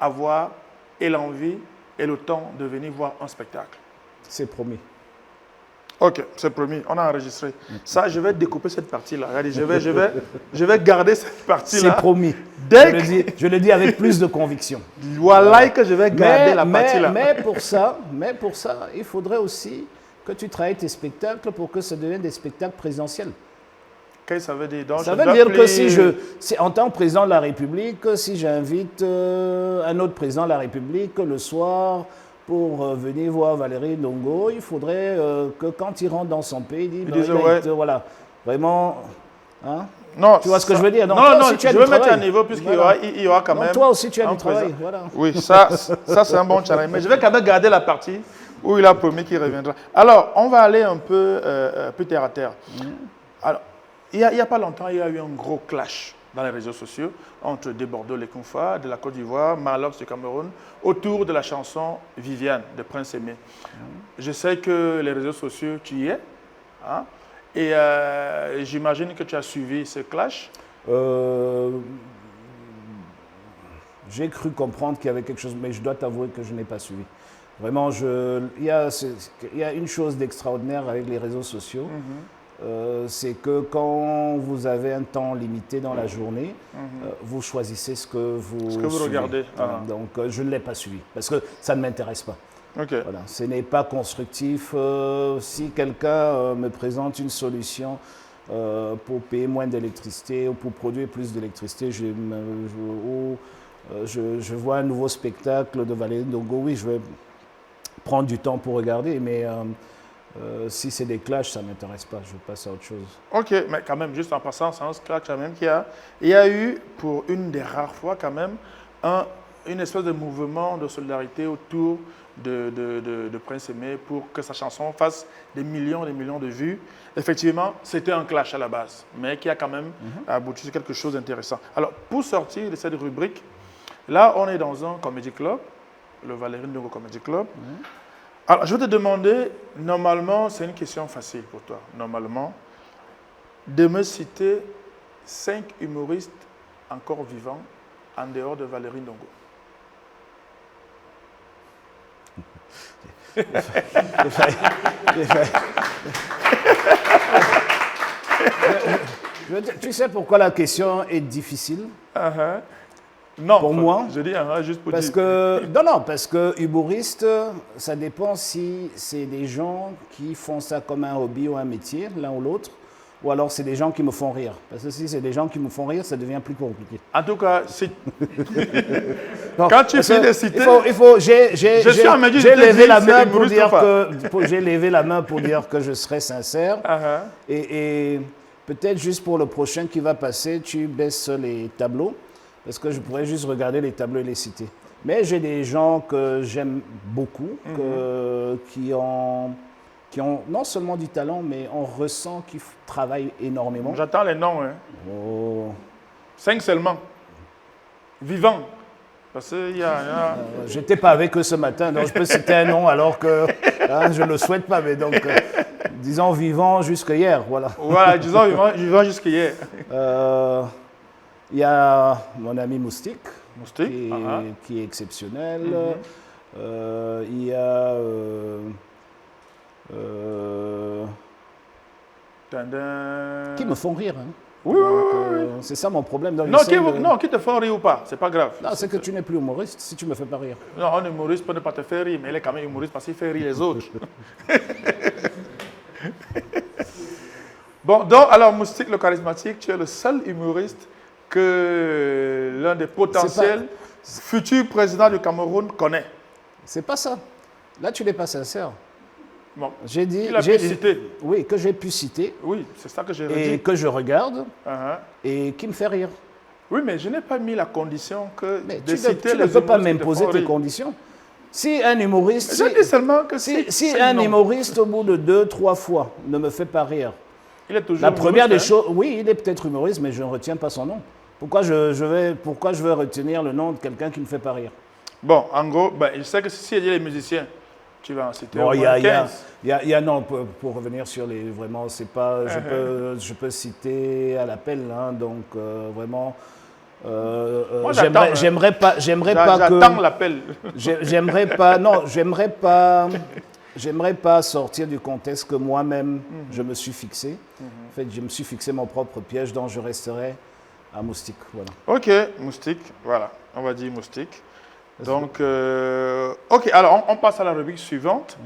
avoir et l'envie et le temps de venir voir un spectacle? C'est promis. Ok, c'est promis, on a enregistré. Ça, je vais découper cette partie-là. Je vais garder cette partie-là. C'est promis. Je le dis avec plus de conviction. Voilà que je vais garder la partie-là. Mais pour ça, il faudrait aussi que tu travailles tes spectacles pour que ça devienne des spectacles présidentiels. Qu'est-ce que ça veut dire? Donc, ça veut dire que en tant que président de la République, si j'invite un autre président de la République le soir pour venir voir Valérie Ndongo, il faudrait que quand il rentre dans son pays, il dise voilà, vraiment, hein? Non, tu vois ce que je veux dire? Non, je veux mettre un niveau puisqu'il y aura quand même... Toi aussi, tu as du travail, voilà. Oui, ça c'est un bon challenge. Mais je vais quand même garder la partie où il a promis qu'il reviendra. Alors, on va aller un peu plus terre à terre. Alors, il n'y a pas longtemps, il y a eu un gros clash dans les réseaux sociaux entre des Bordeaux, les Konfa, de la Côte d'Ivoire, Marlox du Cameroun, autour de la chanson Viviane de Prince Aimé. Je sais que les réseaux sociaux, tu y es, hein, et j'imagine que tu as suivi ce clash. J'ai cru comprendre qu'il y avait quelque chose, mais je dois t'avouer que je n'ai pas suivi. Vraiment, il y a une chose d'extraordinaire avec les réseaux sociaux. C'est que quand vous avez un temps limité dans la journée, vous choisissez ce que vous regardez. Donc, je ne l'ai pas suivi parce que ça ne m'intéresse pas. Okay. Voilà, ce n'est pas constructif. Si quelqu'un me présente une solution pour payer moins d'électricité ou pour produire plus d'électricité, je vois un nouveau spectacle de Valérie Ndongo, oui, je vais prendre du temps pour regarder, mais... si c'est des clashs, ça ne m'intéresse pas, je passe à autre chose. Ok, mais quand même, juste en passant, c'est un clash quand même il y a eu, pour une des rares fois quand même, un une espèce de mouvement de solidarité autour de Prince Aimé pour que sa chanson fasse des millions de vues. Effectivement, c'était un clash à la base, mais qui a quand même abouti sur quelque chose d'intéressant. Alors, pour sortir de cette rubrique, là, on est dans un comedy club, le Valérie Ndongo Comedy Club. Alors, je vais te demander, normalement, c'est une question facile pour toi, normalement, de me citer 5 humoristes encore vivants en dehors de Valérie Ndongo. Tu sais pourquoi la question est difficile? Non, pour moi, je dis juste pour parce dire. Que, non, parce que humoriste, ça dépend si c'est des gens qui font ça comme un hobby ou un métier, l'un ou l'autre, ou alors c'est des gens qui me font rire. Parce que si c'est des gens qui me font rire, ça devient plus compliqué. En tout cas, si... Non, quand tu finis de citer... J'ai levé la main pour dire que... J'ai levé la main pour dire que je serai sincère. Et peut-être juste pour le prochain qui va passer, tu baisses les tableaux. Parce que je pourrais juste regarder les tableaux et les citer. Mais j'ai des gens que j'aime beaucoup, qui ont non seulement du talent, mais on ressent qu'ils travaillent énormément. J'attends les noms. Hein. Oh. 5 seulement. Vivants. Parce qu'il y a... J'étais pas avec eux ce matin, donc je peux citer un nom alors que je ne le souhaite pas. Mais donc, disons vivant jusqu'à hier, voilà. Voilà, disons vivant jusqu'à hier. Il y a mon ami Moustique, qui est exceptionnel. Il y a... qui me font rire. Hein. Oui. C'est ça mon problème. Donc, non, qui te font rire ou pas, c'est pas grave. Non, c'est que tu n'es plus humoriste si tu me fais pas rire. Non, un humoriste peut ne pas te faire rire, mais il est quand même humoriste parce qu'il fait rire les autres. Bon, donc, alors, Moustique le charismatique, tu es le seul humoriste que l'un des potentiels futurs présidents du Cameroun connaît. C'est pas ça. Là, tu n'es pas sincère. Bon, j'ai dit, oui, que j'ai pu citer. Oui, c'est ça que j'ai redit. Et que je regarde et qui me fait rire. Oui, mais je n'ai pas mis la condition que tu ne peux pas m'imposer tes conditions. Si un humoriste... Je dis seulement que si un humoriste, au bout de 2-3 fois, ne me fait pas rire, il est toujours la première des choses... Oui, il est peut-être humoriste, mais je ne retiens pas son nom. Pourquoi je vais retenir le nom de quelqu'un qui ne me fait pas rire? Bon, en gros, je sais que si il y a les musiciens, tu vas en citer au moins 15. Non, pour revenir sur les... Vraiment, c'est pas... Je peux citer à l'appel, hein, donc vraiment... j'aimerais pas que... J'attends l'appel. J'aimerais pas sortir du contexte que moi-même, je me suis fixé. En fait, je me suis fixé mon propre piège, donc je resterai à Moustique. Voilà. Ok, Moustique, voilà. On va dire Moustique. Donc, ok, alors on passe à la rubrique suivante,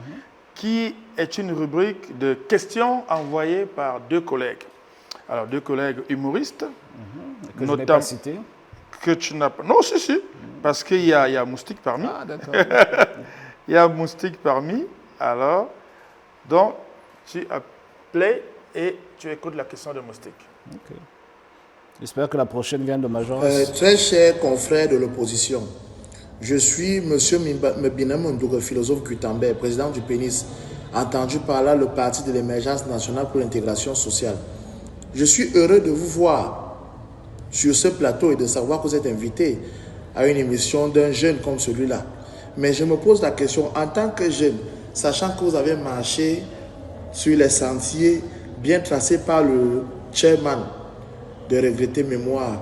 qui est une rubrique de questions envoyées par 2 collègues. Alors, 2 collègues humoristes. Que je n'ai pas cité. Que tu n'as pas... Non, si, parce qu'il y a Moustique parmi. Ah, d'accord. Il y a Moustique parmi. Alors, donc, tu as play et tu écoutes la question de Moustique. Ok. J'espère que la prochaine vient de Majorance. Très cher confrère de l'opposition, je suis M. Mbinam Ndougo, philosophe Gutenberg, président du PENIS, entendu par là le Parti de l'émergence nationale pour l'intégration sociale. Je suis heureux de vous voir sur ce plateau et de savoir que vous êtes invité à une émission d'un jeune comme celui-là. Mais je me pose la question, en tant que jeune, sachant que vous avez marché sur les sentiers bien tracés par le chairman de regretter mémoire,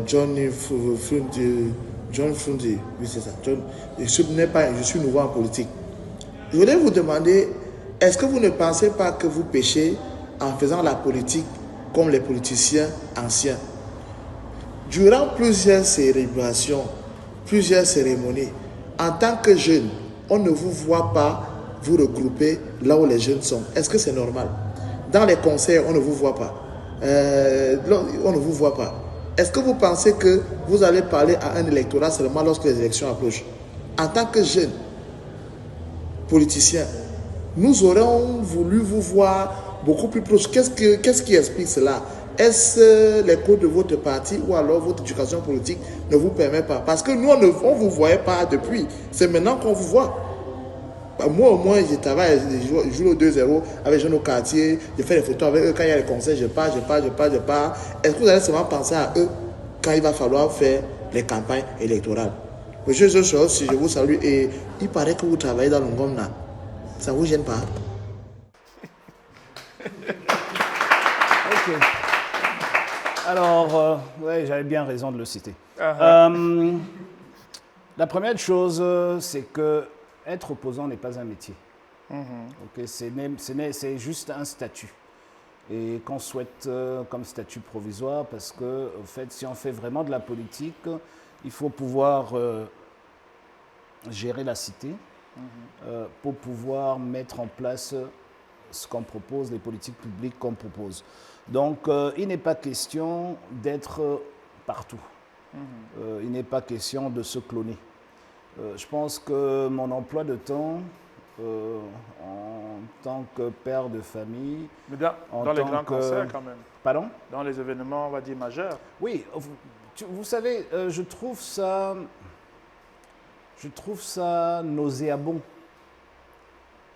John Fundi, oui c'est ça. Je suis nouveau en politique. Je voudrais vous demander, est-ce que vous ne pensez pas que vous péchez en faisant la politique comme les politiciens anciens? Durant plusieurs célébrations, plusieurs cérémonies, en tant que jeune, on ne vous voit pas vous regrouper là où les jeunes sont. Est-ce que c'est normal? Dans les concerts, on ne vous voit pas. On ne vous voit pas. Est-ce que vous pensez que vous allez parler à un électorat seulement lorsque les élections approchent? En tant que jeune politicien, nous aurions voulu vous voir beaucoup plus proche. Qu'est-ce qui explique cela? est-ce que les codes de votre parti ou alors votre éducation politique ne vous permet pas? Parce que nous, on ne vous voyait pas depuis. C'est maintenant qu'on vous voit. Moi, au moins, je travaille, je joue au 2-0 avec les jeunes au quartier, je fais des photos avec eux. Quand il y a les conseils, je pars. Est-ce que vous allez seulement penser à eux quand il va falloir faire les campagnes électorales? Monsieur Joshua, si je vous salue, et il paraît que vous travaillez dans le Ngomna. Ça ne vous gêne pas? Ok. Alors, ouais, j'avais bien raison de le citer. Ah, La première chose, c'est que être opposant n'est pas un métier. Ok, c'est juste un statut. Et qu'on souhaite comme statut provisoire parce que, en fait, si on fait vraiment de la politique, il faut pouvoir gérer la cité pour pouvoir mettre en place ce qu'on propose, les politiques publiques qu'on propose. Donc, il n'est pas question d'être partout. Il n'est pas question de se cloner. Je pense que mon emploi de temps, en tant que père de famille... Mais dans les grands concerts, quand même. Pardon? Dans les événements, on va dire, majeurs. Oui, vous savez, je trouve ça nauséabond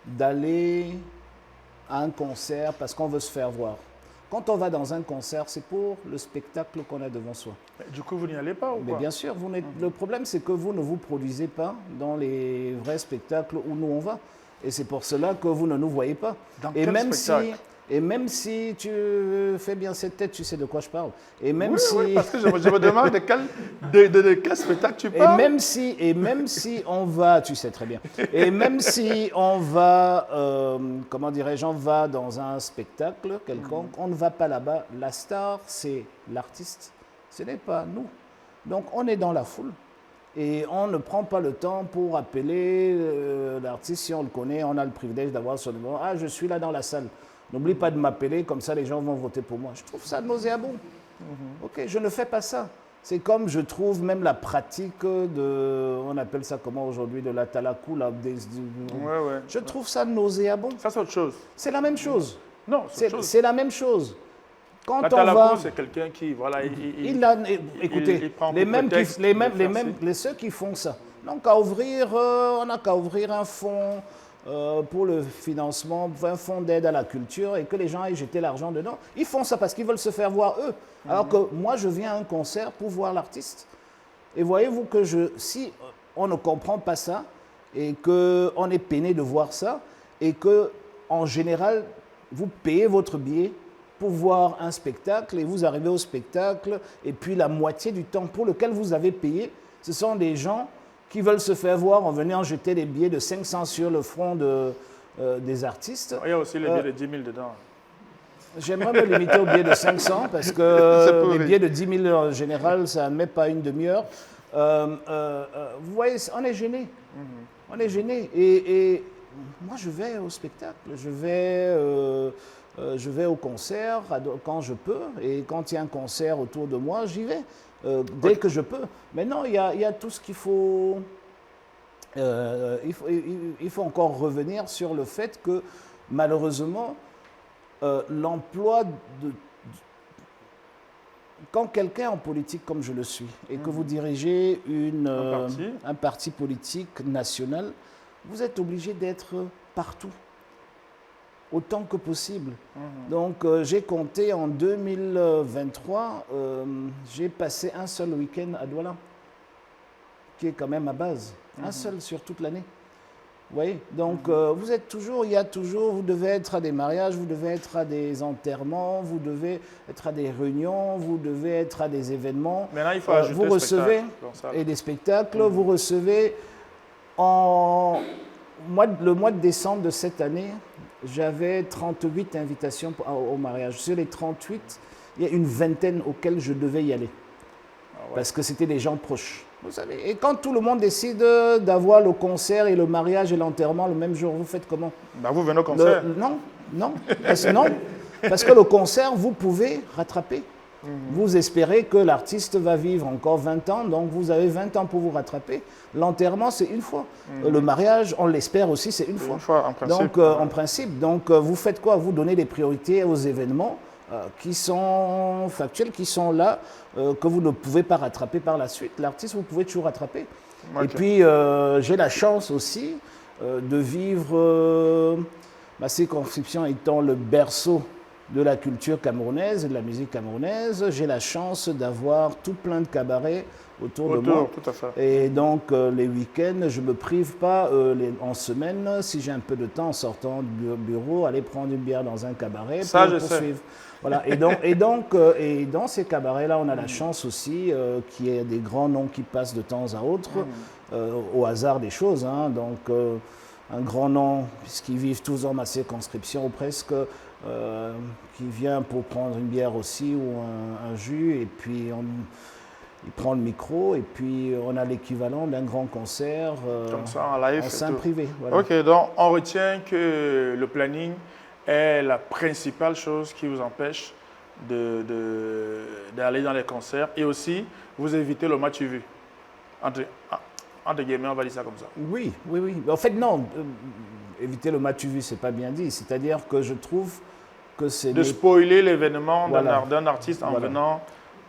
d'aller à un concert parce qu'on veut se faire voir. Quand on va dans un concert, c'est pour le spectacle qu'on a devant soi. Mais du coup, vous n'y allez pas ou Mais quoi? bien sûr, le problème, c'est que vous ne vous produisez pas dans les vrais spectacles où nous on va. Et c'est pour cela que vous ne nous voyez pas. Dans quel spectacle? Et même si tu fais bien cette tête, tu sais de quoi je parle. Et même Oui, si... oui, parce que je me demande de quel spectacle tu parles. Et même si on va, tu sais très bien, et même si on va, comment dirais-je, on va dans un spectacle quelconque, on ne va pas là-bas. La star, c'est l'artiste, ce n'est pas nous. Donc on est dans la foule et on ne prend pas le temps pour appeler l'artiste. Si on le connaît, on a le privilège d'avoir son numéro. Ah, je suis là dans la salle. N'oublie pas de m'appeler, comme ça les gens vont voter pour moi. Je trouve ça nauséabond. Ok, je ne fais pas ça. C'est comme je trouve même la pratique de, on appelle ça comment aujourd'hui, de la talakou. Je trouve ça nauséabond. Ça, c'est autre chose. C'est la même chose. Non, c'est autre chose. C'est la même chose. Quand La on va, talakou, c'est quelqu'un qui, voilà, écoutez, ceux qui font ça. Donc, on n'a qu'à ouvrir un fonds pour le financement, un fonds d'aide à la culture et que les gens aient jeté l'argent dedans. Ils font ça parce qu'ils veulent se faire voir eux. Alors que moi, je viens à un concert pour voir l'artiste. Et voyez-vous que si on ne comprend pas ça et qu'on est peiné de voir ça et que en général, vous payez votre billet pour voir un spectacle et vous arrivez au spectacle et puis la moitié du temps pour lequel vous avez payé, ce sont des gens qui veulent se faire voir en venant jeter des billets de 500 sur le front des artistes. Il y a aussi les billets de 10 000 dedans. J'aimerais me limiter aux billets de 500 parce que les billets de 10 000 en général, ça ne met pas une demi-heure. Vous voyez, on est gêné. On est gêné. Et moi, je vais au spectacle. Je vais au concert quand je peux. Et quand il y a un concert autour de moi, j'y vais. Dès que je peux. Maintenant, il y a tout ce qu'il faut... il faut encore revenir sur le fait que, malheureusement, l'emploi quand quelqu'un est en politique comme je le suis, et que vous dirigez un parti politique national, vous êtes obligé d'être partout, autant que possible. Donc, j'ai compté en 2023, j'ai passé un seul week-end à Douala, qui est quand même à base. Un seul sur toute l'année. Vous voyez? Donc, vous devez être à des mariages, vous devez être à des enterrements, vous devez être à des réunions, vous devez être à des événements. Maintenant, il faut ajouter vous recevez des spectacles, vous recevez le mois de décembre de cette année, j'avais 38 invitations au mariage. Sur les 38, il y a une vingtaine auxquelles je devais y aller. Parce que c'était des gens proches. Vous savez. Et quand tout le monde décide d'avoir le concert et le mariage et l'enterrement le même jour, vous faites comment? Vous venez au concert? Non. Parce que le concert, vous pouvez rattraper. Vous espérez que l'artiste va vivre encore 20 ans, donc vous avez 20 ans pour vous rattraper. L'enterrement, c'est une fois. Le mariage, on l'espère aussi, c'est une fois. Une fois, en principe. Donc, en principe. Donc, vous faites quoi? Vous donnez des priorités aux événements qui sont factuels, qui sont là, que vous ne pouvez pas rattraper par la suite. L'artiste, vous pouvez toujours rattraper. Ok. Et puis, j'ai la chance aussi de vivre ma circonscription étant le berceau de la culture camerounaise et de la musique camerounaise. J'ai la chance d'avoir tout plein de cabarets autour de moi. Tout à fait. Et donc, les week-ends, je ne me prive pas en semaine, si j'ai un peu de temps en sortant du bureau, aller prendre une bière dans un cabaret Ça, je pour sais. suivre. Voilà. Et dans ces cabarets-là, on a la chance aussi qu'il y ait des grands noms qui passent de temps à autre, au hasard des choses. Hein. Donc, un grand nom, puisqu'ils vivent tous dans ma circonscription ou presque, qui vient pour prendre une bière aussi ou un jus, et puis il prend le micro, et puis on a l'équivalent d'un grand concert Comme ça, en live. en et scène tout. privée. Voilà. Ok, donc on retient que le planning est la principale chose qui vous empêche d'aller dans les concerts, et aussi vous évitez le match vu. Entre guillemets, on va dire ça comme ça. Oui, oui, oui. En fait, non. Éviter le match vu, c'est pas bien dit. C'est-à-dire que je trouve que c'est De spoiler l'événement Voilà. d'un artiste en Voilà. venant.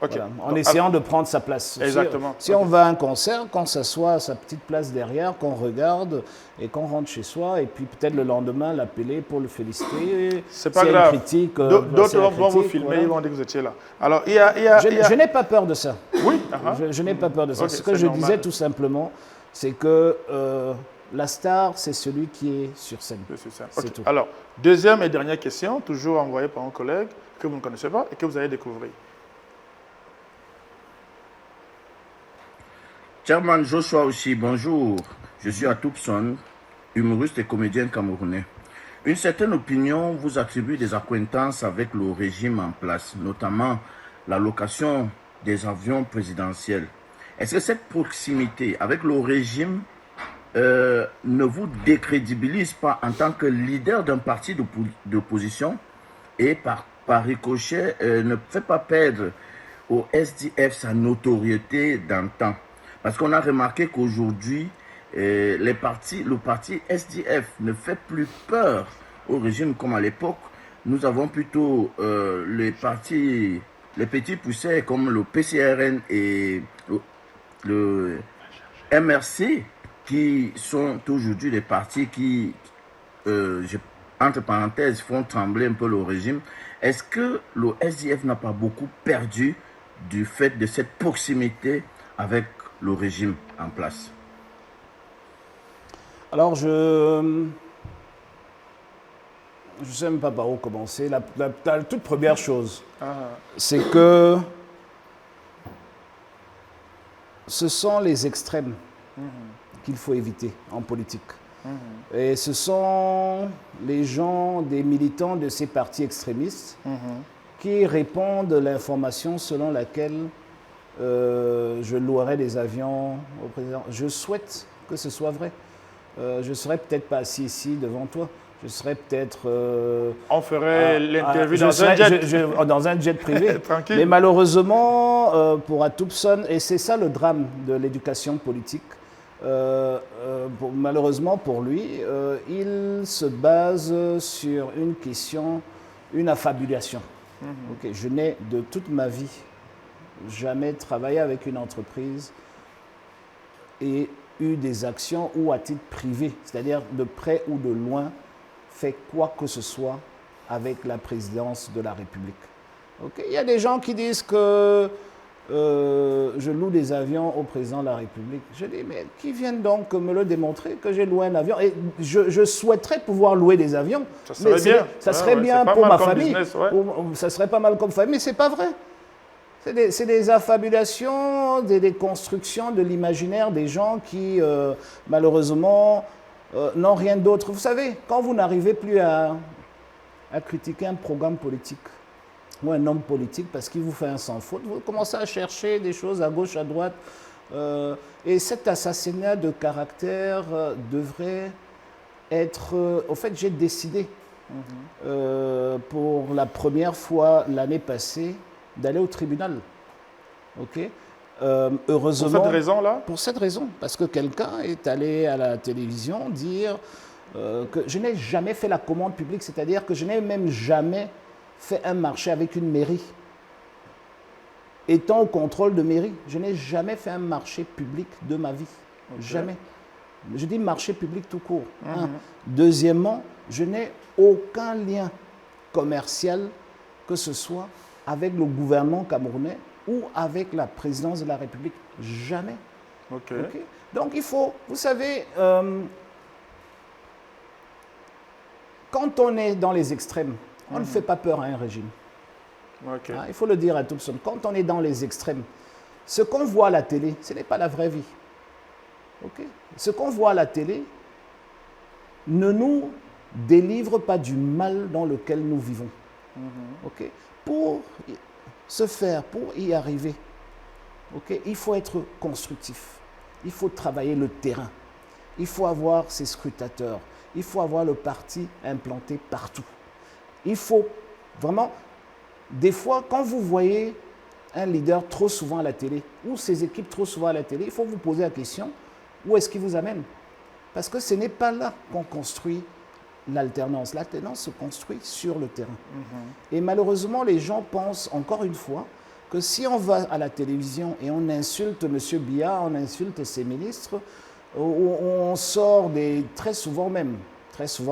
Ok. Voilà, en Donc, essayant de prendre sa place. Exactement. Si on va à un concert, qu'on s'assoit à sa petite place derrière, qu'on regarde et qu'on rentre chez soi, et puis peut-être le lendemain l'appeler pour le féliciter. c'est pas S'il y a grave. une critique, D'autres vont vous critique, filmer, voilà. ils vont dire que vous étiez là. Alors, il y a. Je n'ai pas peur de ça. Oui. Je n'ai pas peur de ça. Ok, Ce que c'est je normal. disais tout simplement, c'est que la star, c'est celui qui est sur scène. C'est ça. C'est Ok. tout. Alors, deuxième et dernière question, toujours envoyée par un collègue que vous ne connaissez pas et que vous allez découvrir. Chairman Joshua aussi, bonjour. Je suis Atoupson, humoriste et comédien camerounais. Une certaine opinion vous attribue des accointances avec le régime en place, notamment la location des avions présidentiels. Est-ce que cette proximité avec le régime ne vous décrédibilise pas en tant que leader d'un parti d'opposition et par ricochet ne fait pas perdre au SDF sa notoriété d'antan? Parce qu'on a remarqué qu'aujourd'hui, le parti SDF ne fait plus peur au régime comme à l'époque. Nous avons plutôt les petits poussets comme le PCRN et le MRC qui sont aujourd'hui les partis qui, entre parenthèses, font trembler un peu le régime. Est-ce que le SDF n'a pas beaucoup perdu du fait de cette proximité avec le régime en place? Alors, je ne sais même pas par où commencer. La toute première chose, c'est que ce sont les extrêmes qu'il faut éviter en politique. Et ce sont les gens, des militants de ces partis extrémistes qui répandent l'information selon laquelle je louerai des avions au président. Je souhaite que ce soit vrai. Je ne serais peut-être pas assis ici devant toi. Je serais peut-être... On ferait l'interview je dans serais- un jet. dans un jet privé. Tranquille. Mais malheureusement, pour Atoupson, et c'est ça le drame de l'éducation politique, malheureusement pour lui, il se base sur une question, une affabulation. Ok, je n'ai de toute ma vie jamais travaillé avec une entreprise et eu des actions ou à titre privé, c'est-à-dire de près ou de loin, fait quoi que ce soit avec la présidence de la République. Ok, il y a des gens qui disent que je loue des avions au président de la République. Je dis, mais qui viennent donc me le démontrer que j'ai loué un avion? Et je souhaiterais pouvoir louer des avions. Ça serait bien. Ça serait bien c'est pas pour mal ma comme famille. business, ouais. Ça serait pas mal comme famille, mais c'est pas vrai. C'est des affabulations, des constructions de l'imaginaire des gens qui, malheureusement, n'ont rien d'autre. Vous savez, quand vous n'arrivez plus à critiquer un programme politique ou un homme politique parce qu'il vous fait un sans faute, vous commencez à chercher des choses à gauche, à droite. Et cet assassinat de caractère devrait être... au fait, j'ai décidé pour la première fois l'année passée d'aller au tribunal. Ok. Heureusement, Pour cette raison-là, pour cette raison, parce que quelqu'un est allé à la télévision dire que je n'ai jamais fait la commande publique, c'est-à-dire que je n'ai même jamais fait un marché avec une mairie. Étant au contrôle de mairie, je n'ai jamais fait un marché public de ma vie. Jamais. Je dis marché public tout court. Un. Deuxièmement, je n'ai aucun lien commercial, que ce soit avec le gouvernement camerounais ou avec la présidence de la République. Jamais. Ok. Donc il faut, vous savez, quand on est dans les extrêmes, on ne fait pas peur à un régime. Ok. Il faut le dire à Toupson. Quand on est dans les extrêmes, ce qu'on voit à la télé, ce n'est pas la vraie vie. Ok. Ce qu'on voit à la télé ne nous délivre pas du mal dans lequel nous vivons. Ok. Pour se faire, pour y arriver, ok, il faut être constructif. Il faut travailler le terrain. Il faut avoir ses scrutateurs. Il faut avoir le parti implanté partout. Il faut vraiment... Des fois, quand vous voyez un leader trop souvent à la télé, ou ses équipes trop souvent à la télé, il faut vous poser la question, où est-ce qu'il vous amène? Parce que ce n'est pas là qu'on construit l'alternance. L'alternance se construit sur le terrain. Et malheureusement, les gens pensent, encore une fois, que si on va à la télévision et on insulte M. Biya, on insulte ses ministres, on sort très souvent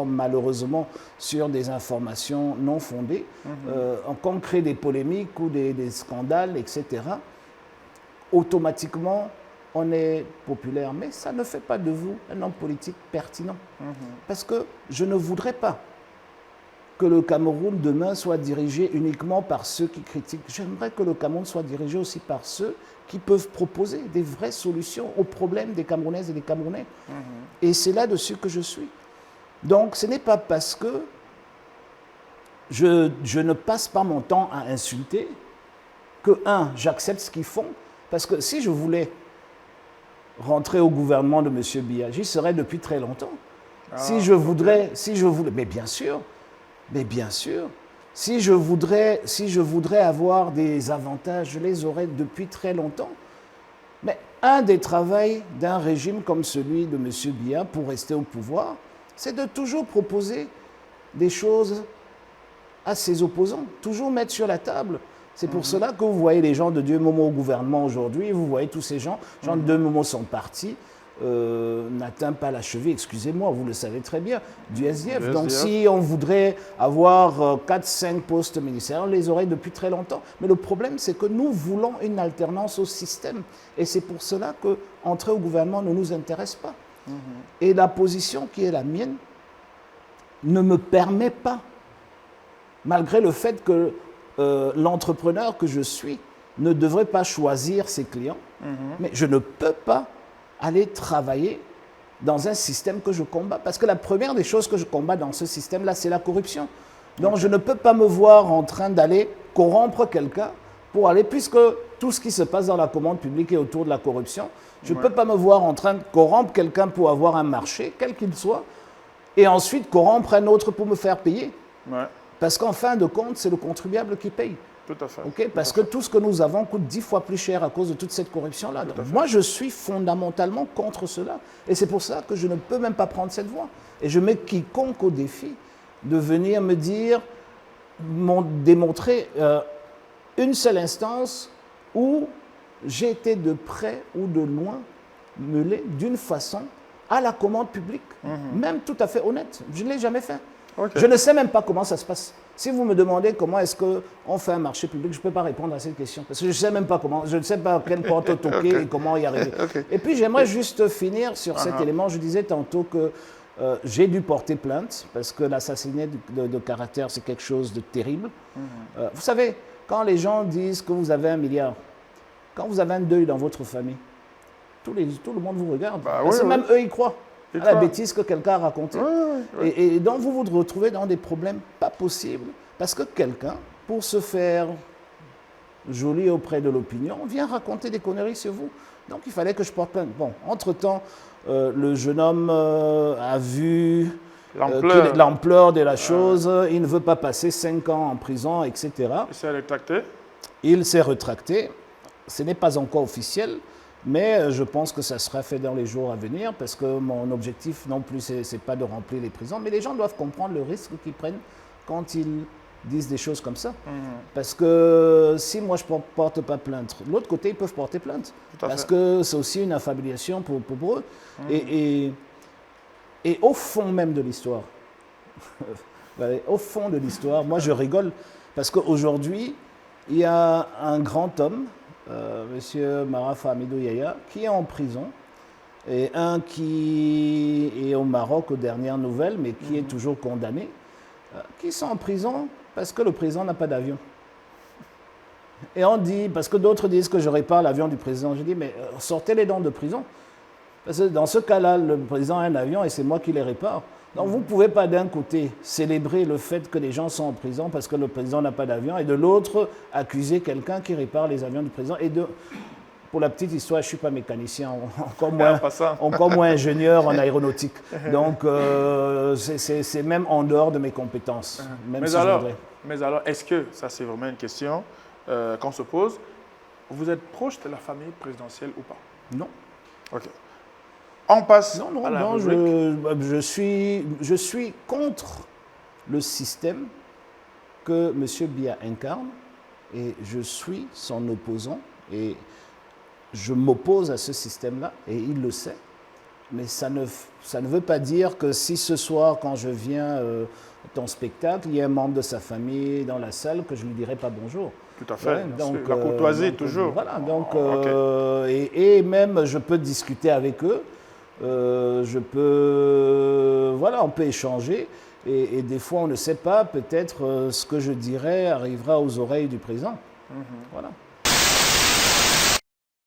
malheureusement, sur des informations non fondées, qu'on crée des polémiques ou des scandales, etc. Automatiquement, on est populaire. Mais ça ne fait pas de vous un homme politique pertinent. Parce que je ne voudrais pas que le Cameroun demain soit dirigé uniquement par ceux qui critiquent. J'aimerais que le Cameroun soit dirigé aussi par ceux qui peuvent proposer des vraies solutions aux problèmes des Camerounaises et des Camerounais. Et c'est là-dessus que je suis. Donc, ce n'est pas parce que je ne passe pas mon temps à insulter que, j'accepte ce qu'ils font. Parce que si je voulais rentrer au gouvernement de M. Biya, j'y serais depuis très longtemps. Si je voudrais, mais bien sûr, si je voudrais avoir des avantages, je les aurais depuis très longtemps. Mais un des travaux d'un régime comme celui de M. Biya pour rester au pouvoir, c'est de toujours proposer des choses à ses opposants, toujours mettre sur la table. C'est pour cela que vous voyez les gens de Dieu Momo au gouvernement aujourd'hui, vous voyez tous ces gens de Dieu Momo sont partis, n'atteint pas la cheville, excusez-moi, vous le savez très bien, du SDF. Donc si on voudrait avoir 4-5 postes ministériels, on les aurait depuis très longtemps. Mais le problème, c'est que nous voulons une alternance au système. Et c'est pour cela qu'entrer au gouvernement ne nous intéresse pas. Et la position qui est la mienne ne me permet pas, malgré le fait que l'entrepreneur que je suis ne devrait pas choisir ses clients, mais je ne peux pas aller travailler dans un système que je combats. Parce que la première des choses que je combats dans ce système-là, c'est la corruption. Donc je ne peux pas me voir en train d'aller corrompre quelqu'un pour aller, puisque tout ce qui se passe dans la commande publique est autour de la corruption, je ne peux pas me voir en train de corrompre quelqu'un pour avoir un marché, quel qu'il soit, et ensuite corrompre un autre pour me faire payer. Parce qu'en fin de compte, c'est le contribuable qui paye. Tout à fait. Okay? Parce que tout ce que nous avons coûte 10 fois plus cher à cause de toute cette corruption-là. Moi, je suis fondamentalement contre cela. Et c'est pour ça que je ne peux même pas prendre cette voie. Et je mets quiconque au défi de venir me dire, démontrer une seule instance où j'ai été de près ou de loin mêlé d'une façon à la commande publique, même tout à fait honnête. Je ne l'ai jamais fait. Je ne sais même pas comment ça se passe. Si vous me demandez comment est-ce qu'on fait un marché public, je ne peux pas répondre à cette question. Parce que je ne sais même pas comment, je ne sais pas à quelle porte toquer et comment y arriver. Et puis j'aimerais juste finir sur cet élément. Je disais tantôt que j'ai dû porter plainte parce que l'assassinat de caractère, c'est quelque chose de terrible. Vous savez, quand les gens disent que vous avez 1 milliard, quand vous avez un deuil dans votre famille, tout le monde vous regarde. Parce que même eux, ils croient à la bêtise que quelqu'un a racontée. Et donc, vous vous retrouvez dans des problèmes pas possibles parce que quelqu'un, pour se faire joli auprès de l'opinion, vient raconter des conneries sur vous. Donc, il fallait que je porte plainte. Bon, entre-temps, le jeune homme a vu l'ampleur de la chose. Il ne veut pas passer 5 ans en prison, etc. Il s'est rétracté. Il s'est rétracté. Ce n'est pas encore officiel. Mais je pense que ça sera fait dans les jours à venir parce que mon objectif non plus, ce n'est pas de remplir les prisons. Mais les gens doivent comprendre le risque qu'ils prennent quand ils disent des choses comme ça. Parce que si moi je ne porte pas plainte, de l'autre côté, ils peuvent porter plainte. Parce que c'est aussi une affabiliation pour eux. Et au fond même de l'histoire, au fond de l'histoire, moi je rigole. Parce qu'aujourd'hui, il y a un grand homme, M. Marafa Hamidou Yahya, qui est en prison. Et un qui est au Maroc aux dernières nouvelles, mais qui est toujours condamné, qui sont en prison parce que le président n'a pas d'avion. Et on dit, parce que d'autres disent que je répare l'avion du président, je dis, mais sortez les dents de prison. Parce que dans ce cas-là, le président a un avion et c'est moi qui les répare. Donc vous ne pouvez pas d'un côté célébrer le fait que les gens sont en prison parce que le président n'a pas d'avion et de l'autre accuser quelqu'un qui répare les avions du président. Pour la petite histoire, je ne suis pas mécanicien, encore moins ingénieur en aéronautique. Donc, c'est même en dehors de mes compétences. Même mais alors, est-ce que, ça c'est vraiment une question qu'on se pose, vous êtes proche de la famille présidentielle ou pas? Non. Ok. On passe à la rubrique. Je suis contre le système que M. Biya incarne et je suis son opposant. Et je m'oppose à ce système-là, et il le sait. Mais ça ne veut pas dire que si ce soir, quand je viens à ton spectacle, il y a un membre de sa famille dans la salle, que je ne lui dirai pas bonjour. Tout à fait. Ouais, donc, la courtoisie, toujours. Voilà, donc, et même, je peux discuter avec eux. On peut échanger. Et des fois, on ne sait pas, peut-être, ce que je dirais arrivera aux oreilles du président. Voilà.